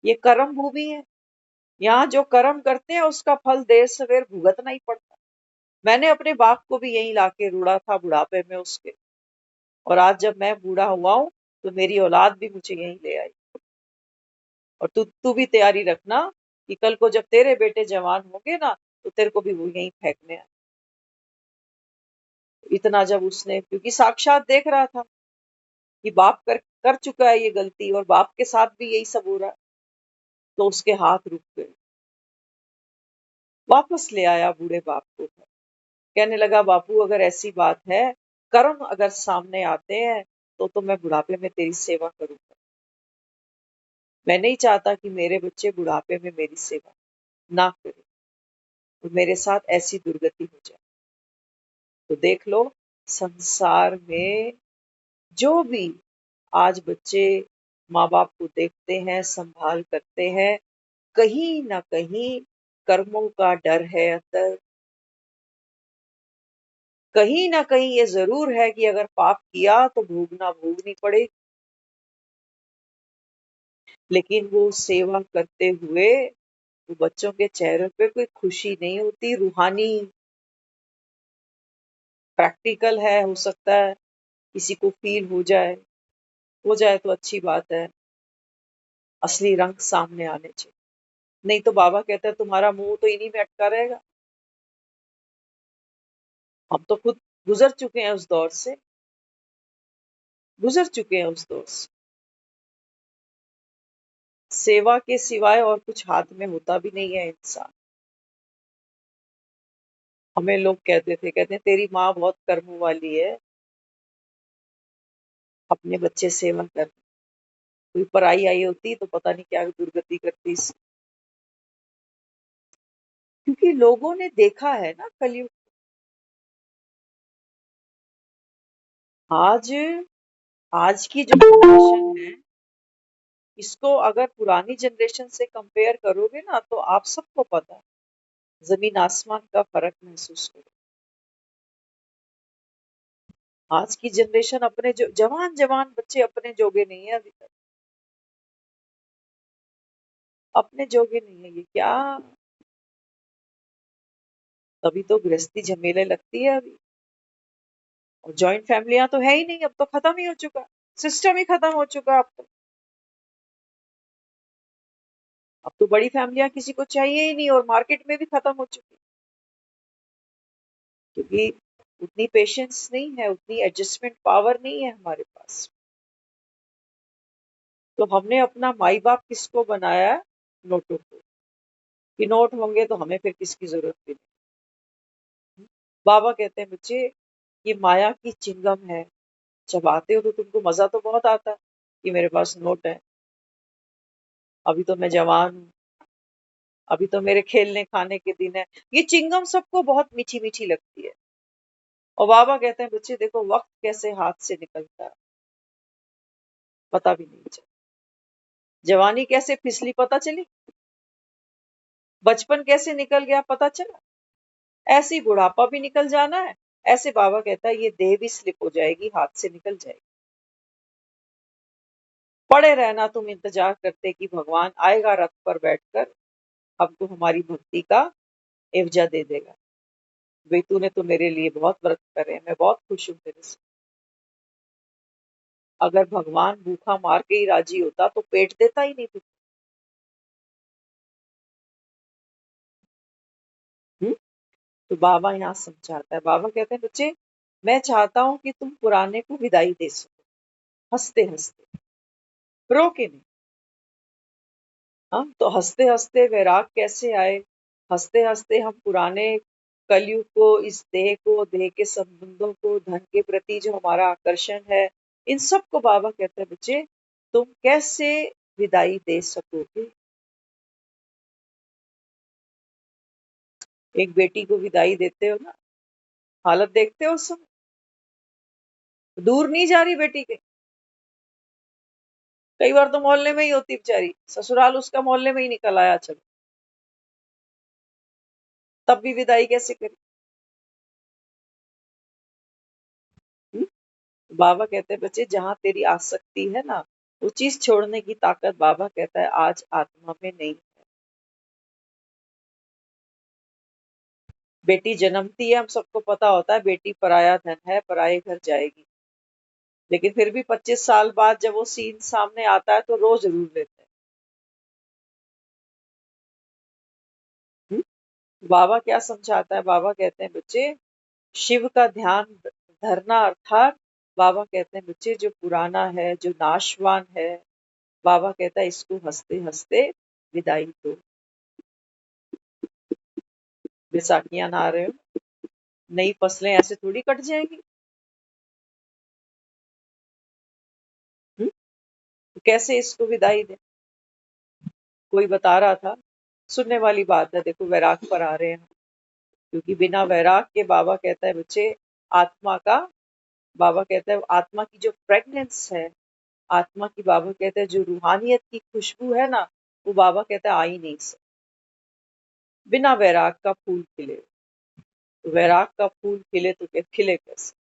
S1: ये कर्म भूमि है, यहाँ जो कर्म करते हैं उसका फल देर सवेर भुगतना ही पड़ता। मैंने अपने बाप को भी यहीं लाके रूड़ा था बुढ़ापे में उसके, और आज जब मैं बूढ़ा हुआ हूँ तो मेरी औलाद भी मुझे यहीं ले आई। और तू तू भी तैयारी रखना कि कल को जब तेरे बेटे जवान होंगे ना, तो तेरे को भी वो यहीं फेंकने आए। इतना जब उसने, क्योंकि साक्षात देख रहा था कि बाप कर चुका है ये गलती, और बाप के साथ भी यही सब हो रहा है, तो उसके हाथ रुक गए। वापस ले आया बूढ़े बाप को। कहने लगा बापू, अगर ऐसी बात है, कर्म अगर सामने आते हैं, तो मैं बुढ़ापे में तेरी सेवा करूंगा। मैं नहीं चाहता कि मेरे बच्चे बुढ़ापे में मेरी सेवा ना करें, और मेरे साथ ऐसी दुर्गति हो जाए। तो देख लो, संसार में जो भी आज बच्चे माँ बाप को देखते हैं, संभाल करते हैं, कहीं ना कहीं कर्मों का डर है अंदर। कहीं ना कहीं ये जरूर है कि अगर पाप किया तो भोगनी पड़ेगी। लेकिन वो सेवा करते हुए वो बच्चों के चेहरे पे कोई खुशी नहीं होती। रूहानी, प्रैक्टिकल है, हो सकता है किसी को फील हो जाए तो अच्छी बात है। असली रंग सामने आने चाहिए, नहीं तो बाबा कहता है तुम्हारा मुंह तो इन्हीं में अटका रहेगा। हम तो खुद गुजर चुके हैं उस दौर से, गुजर चुके हैं उस दौर से। सेवा के सिवाय और कुछ हाथ में होता भी नहीं है इंसान। हमें लोग कहते हैं तेरी माँ बहुत कर्म वाली है, अपने बच्चे सेवा कर। कोई पराई आई होती तो पता नहीं क्या दुर्गति करती क्योंकि लोगों ने देखा है ना कलयुग। आज आज की जो जनरेशन है, इसको अगर पुरानी जनरेशन से कंपेयर करोगे ना, तो आप सबको पता है, जमीन आसमान का फर्क महसूस करो। आज की जनरेशन अपने जो जवान जवान बच्चे अपने जोगे नहीं है अभी तक, अपने जोगे नहीं है। ये क्या, तभी तो गृहस्थी झमेले लगती है अभी। और जॉइंट फैमिलियां तो है ही नहीं, अब तो खत्म ही हो चुका, सिस्टम ही खत्म हो चुका अब तो। अब तो बड़ी फैमिलियां किसी को चाहिए ही नहीं और मार्केट में भी खत्म हो चुकी, क्योंकि उतनी पेशेंस नहीं है, उतनी एडजस्टमेंट पावर नहीं है हमारे पास। तो हमने अपना माई बाप किसको बनाया है? नोटों को, कि नोट होंगे तो हमें फिर किसकी जरूरत भी नहीं। बाबा कहते हैं बच्चे, ये माया की चिंगम है, चबाते हो तो तुमको मजा तो बहुत आता है कि मेरे पास नोट है, अभी तो मैं जवान हूँ, अभी तो मेरे खेलने खाने के दिन है। ये चिंगम सबको बहुत मीठी मीठी लगती है। और बाबा कहते हैं बच्चे देखो, वक्त कैसे हाथ से निकलता है पता भी नहीं चला, जवानी कैसे फिसली पता चली, बचपन कैसे निकल गया पता चला, ऐसे ही बुढ़ापा भी निकल जाना है। ऐसे बाबा कहता है ये देह भी स्लिप हो जाएगी, हाथ से निकल जाएगी। पड़े रहना तुम इंतजार करते कि भगवान आएगा रथ पर बैठकर, हमको हमारी भक्ति का एवजा दे देगा। भाई तूने तो मेरे लिए बहुत व्रत करे, मैं बहुत खुश हूं तेरे से। अगर भगवान भूखा मार के ही राजी होता तो पेट देता ही नहीं तुझे। तो बाबा यहाँ समझाता है, बाबा कहते हैं बच्चे, मैं चाहता हूं कि तुम पुराने को विदाई दे सको, हंसते हंसते, रो के नहीं। हाँ, तो हंसते हंसते वैराग कैसे आए? हंसते हंसते हम पुराने कलयुग को, इस देह को, देह के संबंधों को, धन के प्रति जो हमारा आकर्षण है, इन सब को बाबा कहते हैं बच्चे, तुम कैसे विदाई दे सकोगे? एक बेटी को विदाई देते हो ना, हालत देखते हो उस समय, दूर नहीं जा रही बेटी के। कई बार तो मोहल्ले में ही होती बेचारी, ससुराल उसका मोहल्ले में ही निकल आया, चलो तब भी विदाई कैसे करी? हम्म? बाबा कहते हैं बच्चे, जहां तेरी आसक्ति है ना, वो चीज छोड़ने की ताकत बाबा कहता है आज आत्मा में नहीं है। बेटी जन्मती है, हम सबको पता होता है बेटी पराया धन है, पराये घर जाएगी, लेकिन फिर भी 25 साल बाद जब वो सीन सामने आता है तो रो जरूर लेते हैं। बाबा क्या समझाता है? बाबा कहते हैं बच्चे, शिव का ध्यान धरना, अर्थात बाबा कहते हैं बच्चे, जो पुराना है, जो नाशवान है, बाबा कहता है इसको हंसते हंसते विदाई दो। बैसाखियां नहा रहे हो, नई फसलें ऐसे थोड़ी कट जाएंगी। तो कैसे इसको विदाई दे? कोई बता रहा था, सुनने वाली बात है, देखो वैराग पर आ रहे हैं, क्योंकि बिना वैराग के बाबा कहता है बच्चे, आत्मा का, बाबा कहता है आत्मा की जो फ्रेगनेंस है, आत्मा की, बाबा कहते हैं जो रूहानियत की खुशबू है ना, वो बाबा कहता है आ ही नहीं सकती। बिना वैराग का फूल खिले, तो वैराग का फूल खिले तो क्या खिले कैसे?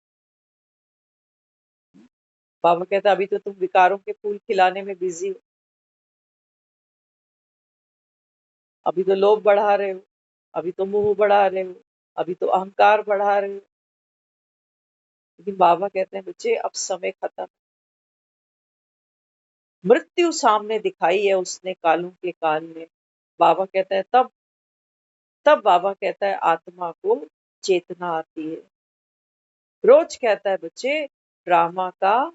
S1: बाबा कहता है अभी तो तुम विकारों के फूल खिलाने में बिजी हो, अभी तो लोभ बढ़ा रहे हो, अभी तो मोह बढ़ा रहे हो, अभी तो अहंकार बढ़ा रहे हो। लेकिन बाबा कहते हैं बच्चे, अब समय खत्म, मृत्यु सामने दिखाई है उसने कालों के काल में। बाबा कहता है तब, तब बाबा कहता है आत्मा को चेतना आती है। रोज कहता है बच्चे, ड्रामा का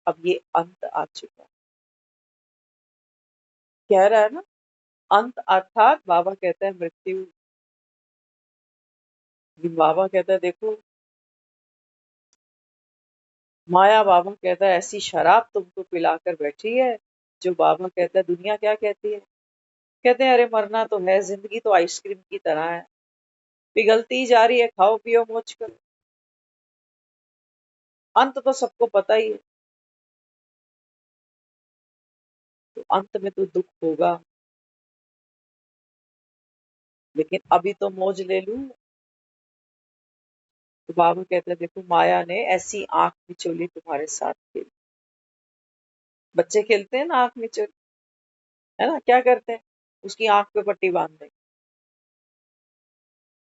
S1: अब ये अंत आ चुका है। कह रहा है ना, अंत, अर्थात बाबा कहता है मृत्यु। बाबा कहता है देखो, माया, बाबा कहता है ऐसी शराब तुमको पिलाकर बैठी है, जो बाबा कहता है दुनिया क्या कहती है? कहते हैं अरे मरना तो है, जिंदगी तो आइसक्रीम की तरह है, पिघलती जा रही है, खाओ पियो मौज करो, अंत तो सबको पता ही है। तो अंत में तो दुख होगा, लेकिन अभी तो मौज ले लूं। तो बाबा कहते हैं देखो, माया ने ऐसी आंख मिचोली तुम्हारे साथ खेली। बच्चे खेलते हैं ना आंख मिचोली, है ना, क्या करते हैं? उसकी आंख पे पट्टी बांध देंगे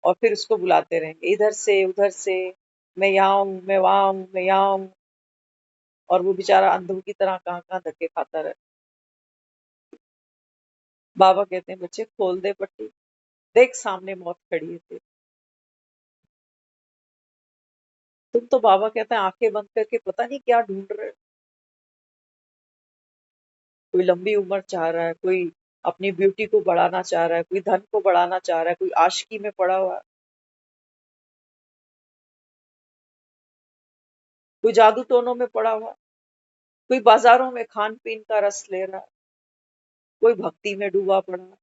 S1: और फिर उसको बुलाते रहेंगे इधर से उधर से, मैं यहाँ हूँ, मैं वहां हूँ, मैं यहाँ हूँ, और वो बेचारा अंधों की तरह कहाँ कहाँ धक्के खाता रहे। बाबा कहते हैं बच्चे खोल दे पट्टी, देख सामने मौत खड़ी है तेरी। तुम तो बाबा कहते हैं आंखें बंद करके पता नहीं क्या ढूंढ रहे हो। कोई लंबी उम्र चाह रहा है, कोई अपनी ब्यूटी को बढ़ाना चाह रहा है, कोई धन को बढ़ाना चाह रहा है, कोई आशिकी में पड़ा हुआ है, कोई जादू टोनों में पड़ा हुआ है, कोई बाजारों में खान पीन का रस ले रहा है, कोई भक्ति में डूबा पड़ा है।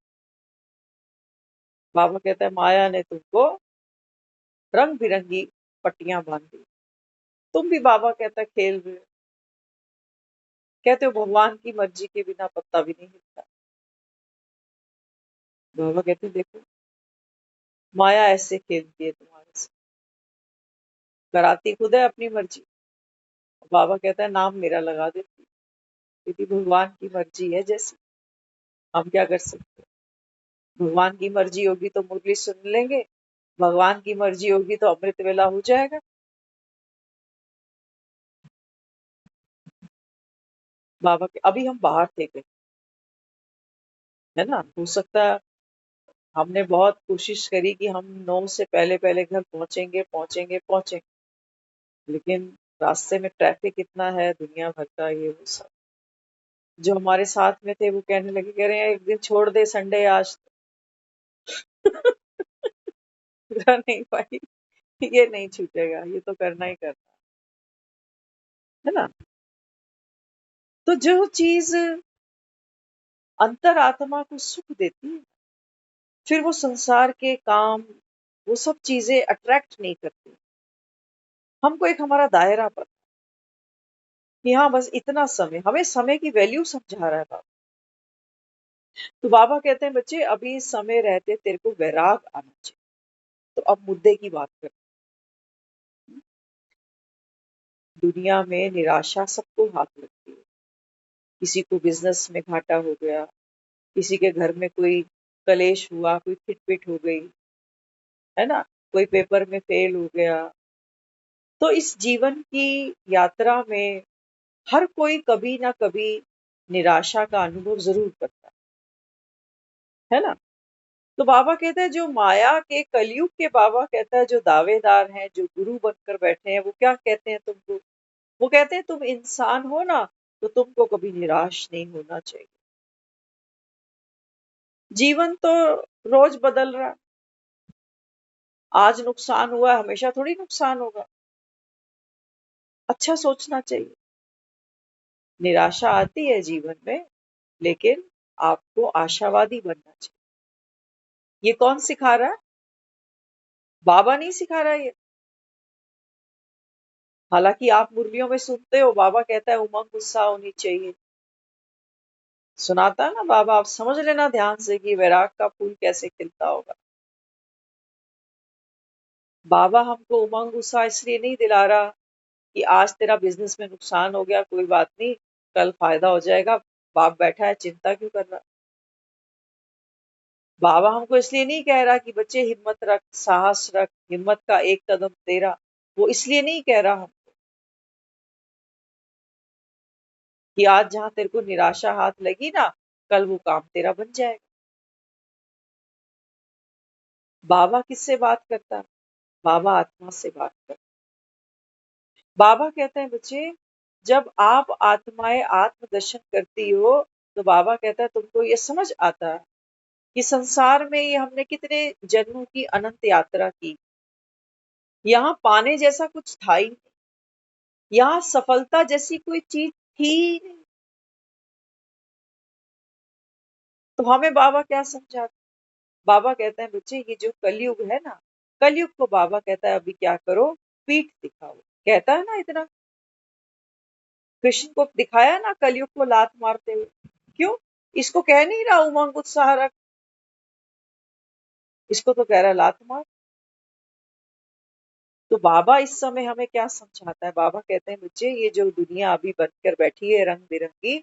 S1: बाबा कहता है माया ने तुमको रंग बिरंगी पट्टियां बांध दी। तुम भी बाबा कहता है खेल रहे हो। कहते हो भगवान की मर्जी के बिना पत्ता भी नहीं हिलता। बाबा कहते हैं देखो माया ऐसे खेलती है तुम्हारे से, कराती खुद है अपनी मर्जी। बाबा कहता है नाम मेरा लगा देती, क्योंकि भगवान की मर्जी है जैसी, हम क्या कर सकते हैं। भगवान की मर्जी होगी तो मुरली सुन लेंगे, भगवान की मर्जी होगी तो अमृत वेला हो जाएगा। बाबा के अभी हम बाहर थे कहीं, है ना, हो सकता है हमने बहुत कोशिश करी कि हम 9 से पहले पहले घर पहुंचेंगे पहुंचेंगे पहुंचेंगे, लेकिन रास्ते में ट्रैफिक इतना है दुनिया भर का ये वो सब। जो हमारे साथ में थे वो कहने लगे, कह रहे हैं एक दिन छोड़ दे संडे आज तो। नहीं भाई, ये नहीं छूटेगा, ये तो करना ही करना है ना। तो जो चीज अंतरात्मा को सुख देती है, फिर वो संसार के काम, वो सब चीजें अट्रैक्ट नहीं करती। हमको एक हमारा दायरा पता कि हाँ बस इतना समय, हमें समय की वैल्यू समझा रहा है बाबा। तो बाबा कहते हैं बच्चे अभी समय रहते तेरे को वैराग आना चाहिए। तो अब मुद्दे की बात करते हैं। दुनिया में निराशा सबको हाथ लगती है। किसी को बिजनेस में घाटा हो गया, किसी के घर में कोई कलेश हुआ, कोई खिटपिट हो गई, है ना, कोई पेपर में फेल हो गया। तो इस जीवन की यात्रा में हर कोई कभी ना कभी निराशा का अनुभव जरूर करता है ना। तो बाबा कहते हैं जो माया के कलयुग के, बाबा कहता है जो दावेदार हैं, जो गुरु बनकर बैठे हैं, वो क्या कहते हैं तुमको, वो कहते हैं तुम इंसान हो ना, तो तुमको कभी निराश नहीं होना चाहिए। जीवन तो रोज बदल रहा है, आज नुकसान हुआ हमेशा थोड़ी नुकसान होगा। अच्छा सोचना चाहिए। निराशा आती है जीवन में, लेकिन आपको आशावादी बनना चाहिए। ये कौन सिखा रहा है? बाबा नहीं सिखा रहा ये। हालांकि आप मुरलियों में सुनते हो बाबा कहता है उमंग उत्साह होनी चाहिए, सुनाता है ना बाबा, आप समझ लेना ध्यान से कि वैराग का फूल कैसे खिलता होगा। बाबा हमको उमंग उत्साह इसलिए नहीं दिला रहा कि आज तेरा बिजनेस में नुकसान हो गया, कोई बात नहीं, कल फायदा हो जाएगा, बाप बैठा है चिंता क्यों कर रहा। बाबा हमको इसलिए नहीं कह रहा कि बच्चे हिम्मत रख, साहस रख, हिम्मत का एक कदम तेरा, वो इसलिए नहीं कह रहा हमको कि आज जहां तेरे को निराशा हाथ लगी ना, कल वो काम तेरा बन जाएगा। बाबा किससे बात करता है? बाबा आत्मा से बात करता है। बाबा कहते हैं बच्चे जब आप आत्माएं आत्मदर्शन करती हो, तो बाबा कहता है तुमको ये समझ आता है कि संसार में ये हमने कितने जन्मों की अनंत यात्रा की, यहाँ पाने जैसा कुछ था ही नहीं, यहाँ सफलता जैसी कोई चीज थी ही नहीं। तो हमें बाबा क्या समझाते? बाबा कहते हैं बच्चे ये जो कलयुग है ना, कलयुग को बाबा कहता है अभी क्या करो, पीठ दिखाओ। कहता है ना इतना, कृष्ण को दिखाया ना कलयुग को लात मारते हुए। क्यों? इसको कह नहीं रहा उमंग उत्साह रख, इसको तो कह रहा है लात मार। तो बाबा इस समय हमें क्या समझाता है? बाबा कहते हैं बच्चे ये जो दुनिया अभी बनकर बैठी है रंग बिरंगी,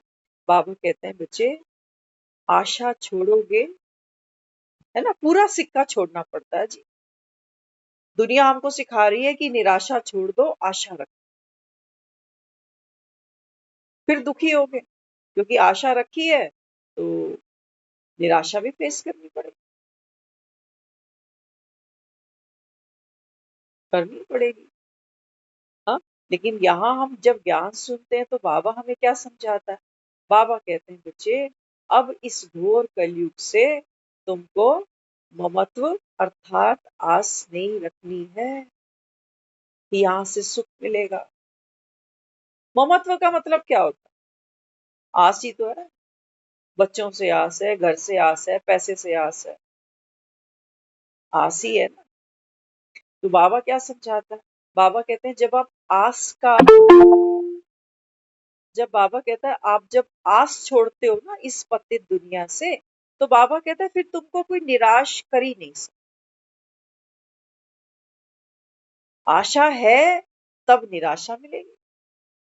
S1: बाबा कहते हैं बच्चे आशा छोड़ोगे, है ना, पूरा सिक्का छोड़ना पड़ता है जी। दुनिया हमको सिखा रही है कि निराशा छोड़ दो, आशा रखो, फिर दुखी होगे, क्योंकि आशा रखी है तो निराशा भी फेस करनी पड़ेगी। हाँ, लेकिन यहाँ हम जब ज्ञान सुनते हैं तो बाबा हमें क्या समझाता है? बाबा कहते हैं बच्चे, अब इस घोर कलयुग से तुमको ममत्व अर्थात आस नहीं रखनी है कि यहाँ से सुख मिलेगा। ममत्व का मतलब क्या होता है? आस ही तो है। बच्चों से आस है, घर से आस है, पैसे से आस है, आस ही है ना। तो बाबा क्या समझाता है? बाबा कहते हैं जब बाबा कहता है आप जब आस छोड़ते हो ना इस पतित दुनिया से, तो बाबा कहता है फिर तुमको कोई निराश कर ही नहीं सकता। आशा है तब निराशा मिलेगी।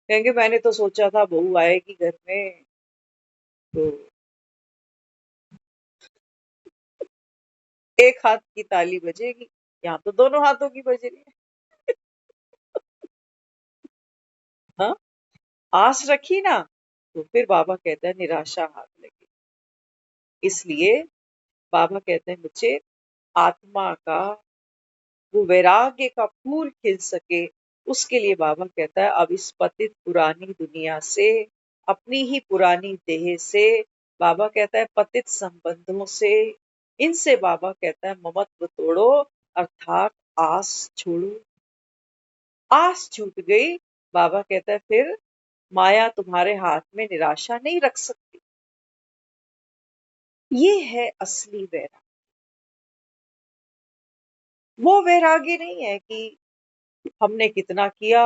S1: कहेंगे मैंने तो सोचा था बहू आएगी घर में तो एक हाथ की ताली बजेगी, यहाँ तो दोनों हाथों की बज रही है। हाँ, आस रखी ना तो फिर बाबा कहता है निराशा हाथ लगी। इसलिए बाबा कहते हैं बच्चे, आत्मा का वो वैराग्य का फूल खिल सके, उसके लिए बाबा कहता है अब इस पतित पुरानी दुनिया से, अपनी ही पुरानी देह से, बाबा कहता है पतित संबंधों से, इनसे बाबा कहता है ममत्व तोड़ो अर्थात आस छोड़ो। आस छूट गई, बाबा कहता है फिर माया तुम्हारे हाथ में निराशा नहीं रख सकती। ये है असली वैराग्य। वो वैराग्य नहीं है कि हमने कितना किया,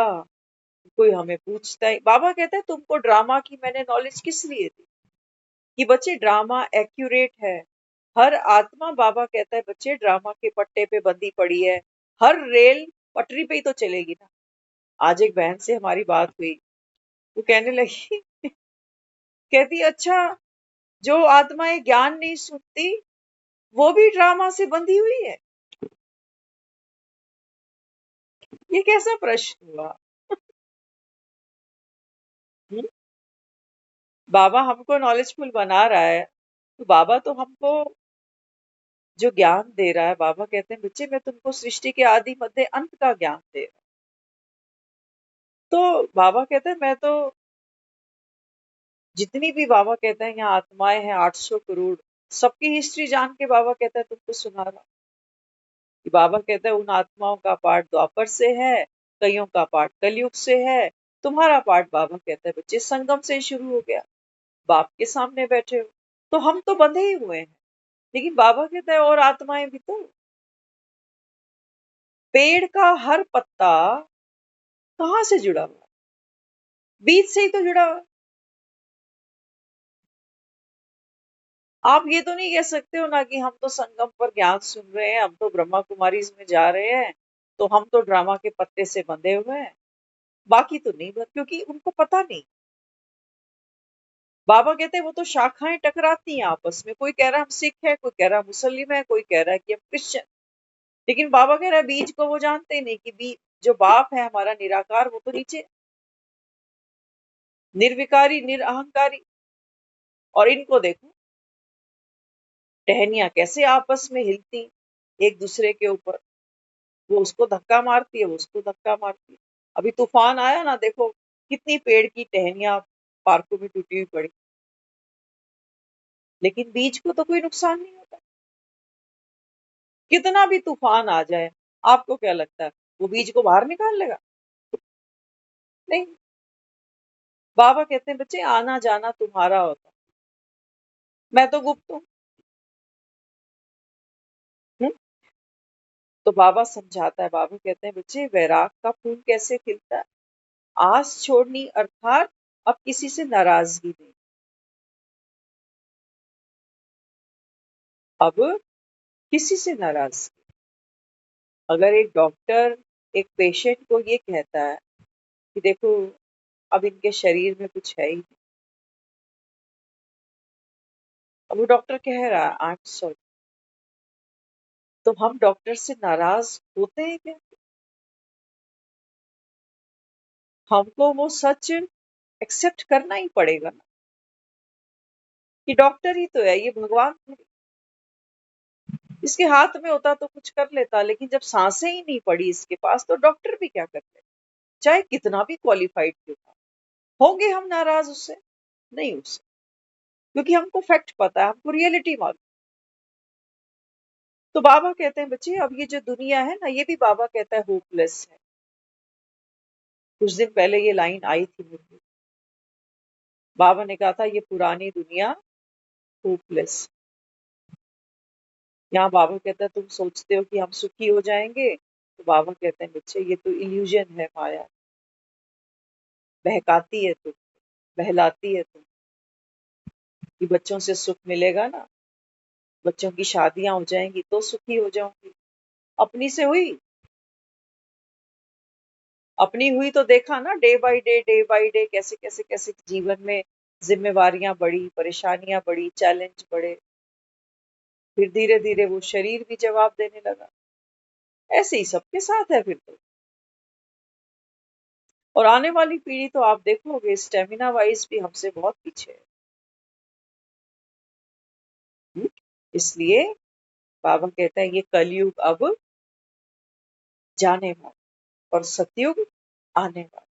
S1: कोई हमें पूछता है। बाबा कहता है तुमको ड्रामा की मैंने नॉलेज किस लिए दी कि बच्चे ड्रामा एक्यूरेट है। हर आत्मा बाबा कहता है बच्चे ड्रामा के पट्टे पे बंधी पड़ी है। हर रेल पटरी पे ही तो चलेगी ना। आज एक बहन से हमारी बात हुई, वो कहने लगी कहती अच्छा, जो आत्माएं ज्ञान नहीं सुनती वो भी ड्रामा से बंधी हुई है। ये कैसा प्रश्न हुआ? हुँ? बाबा हमको नॉलेजफुल बना रहा है, तो बाबा तो हमको जो ज्ञान दे रहा है, बाबा कहते हैं बच्चे मैं तुमको सृष्टि के आदि मध्य अंत का ज्ञान दे रहा हूं। तो बाबा कहते हैं मैं तो जितनी भी बाबा कहते हैं यहाँ आत्माएं हैं 800 करोड़, सबकी हिस्ट्री जान के बाबा कहता है तुमको सुना रहा कि बाबा कहता है उन आत्माओं का पार्ट द्वापर से है, कईयों का पार्ट कलयुग से है, तुम्हारा पार्ट बाबा कहता है बच्चे संगम से ही शुरू हो गया, बाप के सामने बैठे हो। तो हम तो बंधे ही हुए हैं, लेकिन बाबा कहता है और आत्माएं भी तो। पेड़ का हर पत्ता कहाँ से जुड़ा हुआ? बीज से ही तो जुड़ा हुआ। आप ये तो नहीं कह सकते हो ना कि हम तो संगम पर ज्ञान सुन रहे हैं, हम तो ब्रह्मा कुमारीज में जा रहे हैं, तो हम तो ड्रामा के पत्ते से बंधे हुए हैं, बाकी तो नहीं बंध, क्योंकि उनको पता नहीं। बाबा कहते हैं वो तो शाखाएं टकराती हैं आपस में, कोई कह रहा है हम सिख है, कोई कह रहा है मुस्लिम है, कोई कह रहा है कि हम क्रिश्चियन। लेकिन बाबा कह रहा है बीज को वो जानते ही नहीं कि बीज जो बाप है हमारा निराकार वो तो नीचे निर्विकारी निरअहंकारी। और इनको देखो टहनियां कैसे आपस में हिलती एक दूसरे के ऊपर, वो उसको धक्का मारती है, वो उसको धक्का मारती है। अभी तूफान आया ना, देखो कितनी पेड़ की टहनियां पार्कों में टूटी हुई पड़ी, लेकिन बीज को तो कोई नुकसान नहीं होता। कितना भी तूफान आ जाए, आपको क्या लगता है वो बीज को बाहर निकाल लेगा? नहीं। बाबा कहते हैं बच्चे आना जाना तुम्हारा होता, मैं तो गुप्त हूँ। हम्म? तो बाबा समझाता है, बाबा कहते हैं बच्चे वैराग का फूल कैसे खिलता है? आस छोड़नी अर्थात अब किसी से नाराजगी नहीं। अब किसी से नाराजगी। अगर एक डॉक्टर एक पेशेंट को ये कहता है कि देखो अब इनके शरीर में कुछ है ही नहीं, अब वो डॉक्टर कह रहा है आई एम सॉरी, तो हम डॉक्टर से नाराज होते हैं क्या? हमको वो सच एक्सेप्ट करना ही पड़ेगा ना कि डॉक्टर ही तो है, ये भगवान थोड़ी। इसके हाथ में होता तो कुछ कर लेता, लेकिन जब सांसें ही नहीं पड़ी इसके पास तो डॉक्टर भी क्या करते, चाहे कितना भी क्वालिफाइड क्यों ना। होंगे हम नाराज उससे? नहीं उससे, क्योंकि हमको फैक्ट पता है, हमको रियलिटी मालूम। तो बाबा कहते हैं बच्चे, अब ये जो दुनिया है ना, ये भी बाबा कहता है होपलेस है। कुछ दिन पहले ये लाइन आई थी मुझे, बाबा ने कहा था ये पुरानी दुनिया होपलेस। यहाँ बाबा कहता है तुम सोचते हो कि हम सुखी हो जाएंगे, तो बाबा कहते हैं बच्चे ये तो इल्यूजन है, माया बहकाती है तुम, बहलाती है तुम, कि बच्चों से सुख मिलेगा ना, बच्चों की शादियां हो जाएंगी तो सुखी हो जाऊंगी। अपनी से हुई, अपनी हुई तो देखा ना, डे बाय डे कैसे कैसे कैसे जीवन में जिम्मेवारियां बढ़ी, परेशानियां बढ़ी, चैलेंज बढ़े, फिर धीरे धीरे वो शरीर भी जवाब देने लगा। ऐसे ही सबके साथ है फिर तो। और आने वाली पीढ़ी तो आप देखोगे स्टेमिना वाइज भी हमसे बहुत पीछे है। इसलिए बाबा कहता है ये कलयुग अब जाने वाला और सतयुग आने वाला।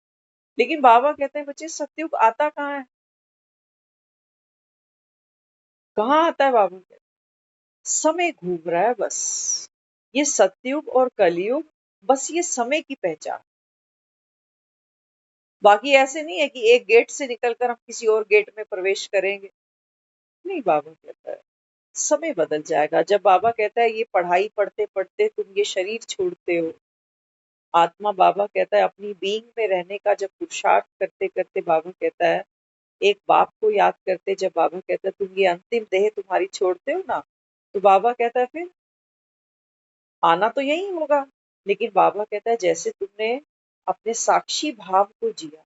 S1: लेकिन बाबा कहते हैं बच्चे सतयुग आता कहाँ है? कहाँ आता है? बाबा कहते हैं समय घूम रहा है बस। ये सतयुग और कलयुग बस ये समय की पहचान। बाकी ऐसे नहीं है कि एक गेट से निकलकर हम किसी और गेट में प्रवेश करेंगे। नहीं, बाबा कहता है समय बदल जाएगा। जब बाबा कहता है ये पढ़ाई पढ़ते पढ़ते तुम ये शरीर छोड़ते हो, आत्मा बाबा कहता है अपनी बीइंग में रहने का जब पुरुषार्थ करते करते, बाबा कहता है एक बाप को याद करते, जब बाबा कहता है तुम ये अंतिम देह तुम्हारी छोड़ते हो ना, तो बाबा कहता है फिर आना तो यही होगा। लेकिन बाबा कहता है जैसे तुमने अपने साक्षी भाव को जिया,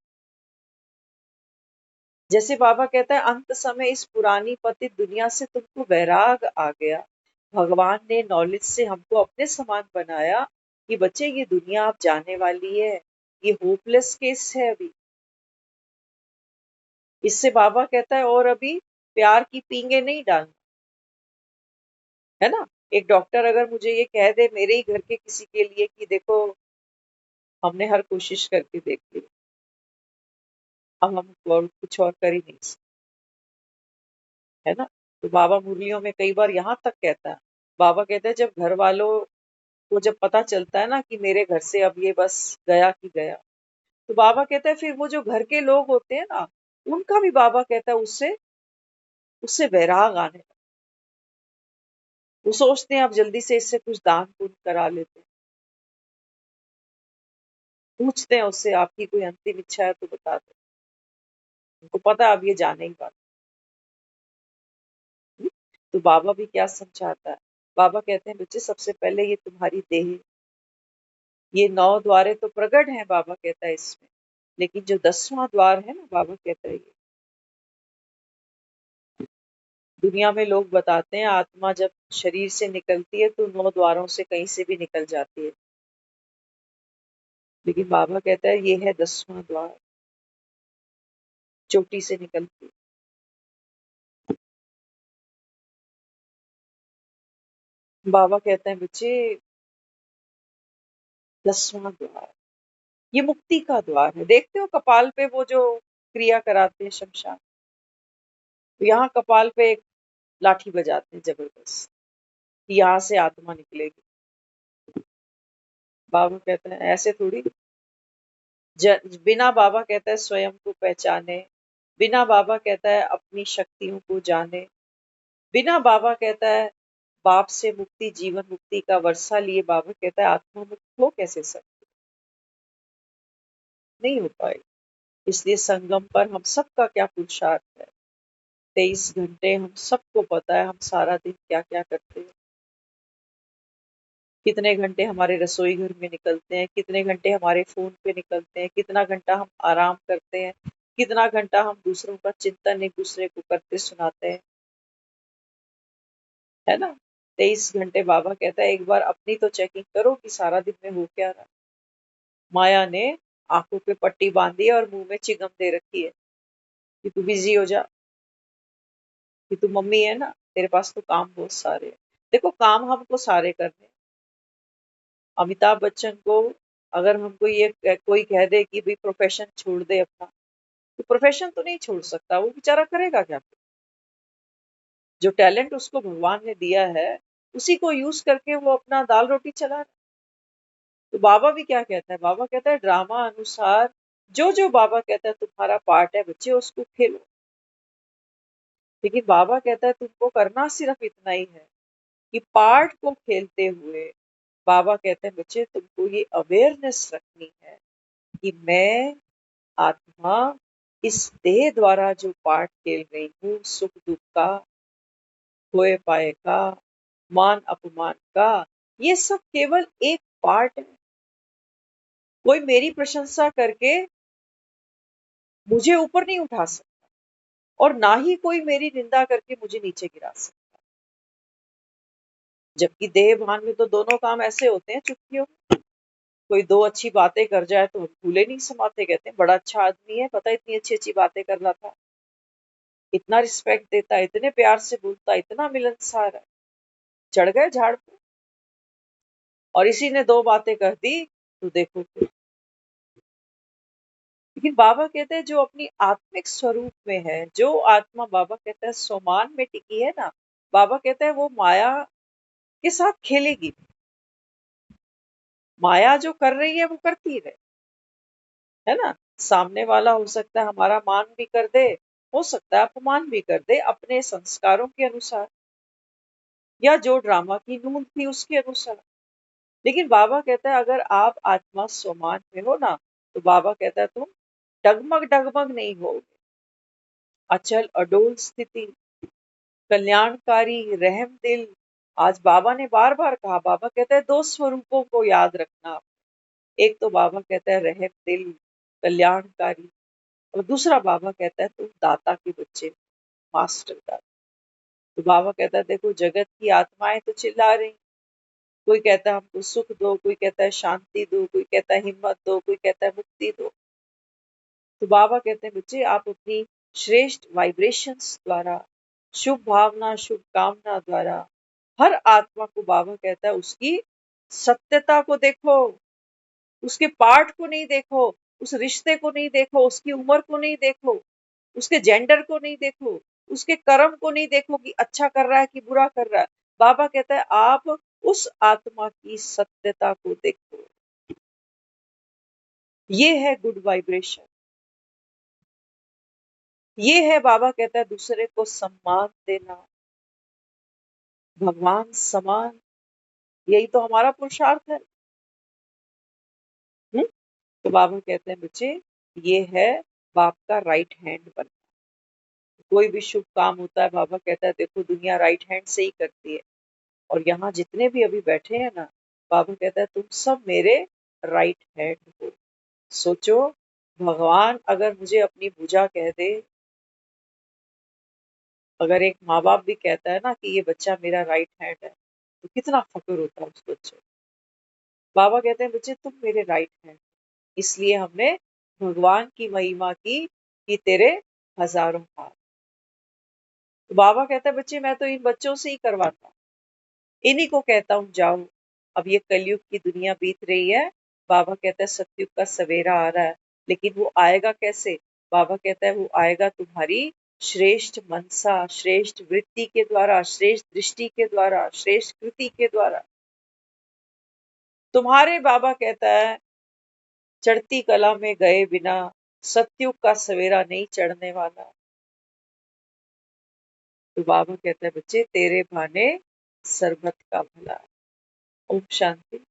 S1: जैसे बाबा कहता है अंत समय इस पुरानी पतित दुनिया से तुमको वैराग आ गया, भगवान ने नॉलेज से हमको अपने समान बनाया कि बच्चे ये दुनिया अब जाने वाली है, ये होपलेस केस है अभी। इससे बाबा कहता है और अभी प्यार की पींगे नहीं डालना, है ना। एक डॉक्टर अगर मुझे ये कह दे मेरे ही घर के किसी के लिए कि देखो हमने हर कोशिश करके देख ली, अब हम और कुछ और कर ही नहीं सकते, है ना। तो बाबा मुरलियों में कई बार यहाँ तक कहता है, बाबा कहते हैं जब घर वालों को जब पता चलता है ना कि मेरे घर से अब ये बस गया कि गया, तो बाबा कहता है फिर वो जो घर के लोग होते हैं ना, उनका भी बाबा कहता है उससे उससे वैराग आने लगा। वो सोचते हैं अब जल्दी से इससे कुछ दान पुण्य करा लेते हैं, पूछते हैं उससे आपकी कोई अंतिम इच्छा है तो बता दो। उनको पता है अब ये जाने ही वाला है। तो बाबा भी क्या समझाता है, बाबा कहते हैं बच्चे सबसे पहले ये तुम्हारी देह, ये 9 द्वारे तो प्रकट है, बाबा कहता है इसमें, लेकिन जो 10वां द्वार है ना, बाबा कहता है ये दुनिया में लोग बताते हैं आत्मा जब शरीर से निकलती है तो 9 द्वारों से कहीं से भी निकल जाती है, लेकिन बाबा कहता है ये है 10वां द्वार, चोटी से निकलती है। बाबा कहते हैं बच्चे 10वां द्वार ये मुक्ति का द्वार है। देखते हो कपाल पे वो जो क्रिया कराते हैं शमशान, तो यहाँ कपाल पे एक लाठी बजाते हैं जबरदस्त, यहाँ से आत्मा निकलेगी। बाबा कहते हैं ऐसे थोड़ी, बिना बाबा कहता है स्वयं को पहचाने, बिना बाबा कहता है अपनी शक्तियों को जाने, बिना बाबा कहता है बाप से मुक्ति जीवन मुक्ति का वर्षा लिए, बाबा कहता है आत्मा मुक्त हो कैसे सकती, नहीं हो पाएगी। इसलिए संगम पर हम सबका क्या पुरुषार्थ है, 23 घंटे हम सबको पता है हम सारा दिन क्या क्या करते हैं, कितने घंटे हमारे रसोई घर में निकलते हैं, कितने घंटे हमारे फोन पे निकलते हैं, कितना घंटा हम आराम करते हैं, कितना घंटा हम दूसरों का चिंतन एक दूसरे को करते सुनाते हैं, है ना। 23 घंटे बाबा कहता है एक बार अपनी तो चेकिंग करो कि सारा दिन में हो क्या रहा। माया ने आंखों पे पट्टी बांधी है और मुंह में चिगम दे रखी है कि तू बिजी हो जा, कि तू मम्मी है ना, तेरे पास तो काम बहुत सारे हैं। देखो काम हमको सारे करने हैं। अमिताभ बच्चन को अगर हमको ये कोई कह दे कि भाई प्रोफेशन छोड़ दे अपना, तो प्रोफेशन तो नहीं छोड़ सकता, वो बेचारा करेगा क्या? जो टैलेंट उसको भगवान ने दिया है, उसी को यूज करके वो अपना दाल रोटी चला रहा है। तो बाबा भी क्या कहता है? बाबा कहता है ड्रामा अनुसार जो जो बाबा कहता है तुम्हारा पार्ट है बच्चे, उसको खेलो। लेकिन बाबा कहता है तुमको करना सिर्फ इतना ही है कि पार्ट को खेलते हुए बाबा कहते हैं बच्चे तुमको ये अवेयरनेस रखनी है कि मैं आत्मा इस देह द्वारा जो पार्ट खेल रही हूँ, सुख दुख का, खोए पाए का, मान अपमान का, ये सब केवल एक पार्ट है। कोई मेरी प्रशंसा करके मुझे ऊपर नहीं उठा सकता और ना ही कोई मेरी निंदा करके मुझे नीचे गिरा सकता। जबकि देह भान में तो दोनों काम ऐसे होते हैं चुटकियों में। कोई दो अच्छी बातें कर जाए तो फूले नहीं समाते, कहते हैं बड़ा अच्छा आदमी है, पता इतनी अच्छी अच्छी बातें कर रहा था, इतना रिस्पेक्ट देता है, इतने प्यार से बोलता, इतना मिलनसार है। चढ़ गए झाड़ पे और इसी ने दो बातें कर दी तो देखो फिर। लेकिन बाबा कहते हैं जो अपनी आत्मिक स्वरूप में है, जो आत्मा बाबा कहता है सोमान में टिकी है ना, बाबा कहता है वो माया के साथ खेलेगी। माया जो कर रही है वो करती रहे, है ना। सामने वाला हो सकता है हमारा मान भी कर दे, हो सकता है अपमान भी कर दे अपने संस्कारों के अनुसार, या जो ड्रामा की नून थी उसके अनुसार। लेकिन बाबा कहता है अगर आप आत्मा सोमान में हो ना, तो बाबा कहता है तुम डगमग डगमग नहीं होगे। अचल अडोल स्थिति, कल्याणकारी, रहम दिल। आज बाबा ने बार बार कहा, बाबा कहता है दो स्वरूपों को याद रखना। एक तो बाबा कहता है रहम दिल, कल्याणकारी, और दूसरा बाबा कहता है तुम दाता के बच्चे, मास्टर दाता। तो बाबा कहता है देखो जगत की आत्माएं तो चिल्ला रही, कोई कहता है हमको सुख दो, कोई कहता है शांति दो, कोई कहता है हिम्मत दो, कोई कहता है मुक्ति दो। तो बाबा कहते हैं बच्चे आप अपनी श्रेष्ठ वाइब्रेशंस द्वारा, शुभ भावना शुभ कामना द्वारा हर आत्मा को, बाबा कहता है उसकी सत्यता को देखो, उसके पार्ट को नहीं देखो, उस रिश्ते को नहीं देखो, उसकी उम्र को नहीं देखो, उसके जेंडर को नहीं देखो, उसके कर्म को नहीं देखो कि अच्छा कर रहा है कि बुरा कर रहा है। बाबा कहता है आप उस आत्मा की सत्यता को देखो। ये है गुड वाइब्रेशन। ये है बाबा कहता है दूसरे को सम्मान देना, भगवान समान। यही तो हमारा पुरुषार्थ है। हुँ? तो बाबा कहते हैं बच्चे ये है बाप का राइट हैंड बनना। कोई भी शुभ काम होता है बाबा कहता है देखो दुनिया राइट हैंड से ही करती है, और यहाँ जितने भी अभी बैठे हैं ना, बाबा कहता है तुम सब मेरे राइट हैंड हो। सोचो भगवान अगर मुझे अपनी भुजा कह दे, अगर एक माँ बाप भी कहता है ना कि ये बच्चा मेरा राइट हैंड है, तो कितना फक्र होता है उस बच्चे को। बाबा कहते हैं बच्चे तुम मेरे राइट हैंड, इसलिए हमने भगवान की महिमा की कि तेरे हजारों हाथ। तो बाबा कहता है बच्चे मैं तो इन बच्चों से ही करवाता, इन्हीं को कहता हूँ जाओ। अब ये कलयुग की दुनिया बीत रही है, बाबा कहता है सतयुग का सवेरा आ रहा है, लेकिन वो आएगा कैसे? बाबा कहता है वो आएगा तुम्हारी श्रेष्ठ मनसा, श्रेष्ठ वृत्ति के द्वारा, श्रेष्ठ दृष्टि के द्वारा, श्रेष्ठ कृति के द्वारा। तुम्हारे बाबा कहता है चढ़ती कला में गए बिना सतयुग का सवेरा नहीं चढ़ने वाला। तो बाबा कहता है बच्चे तेरे भाने सरबत का भला। ओम शांति।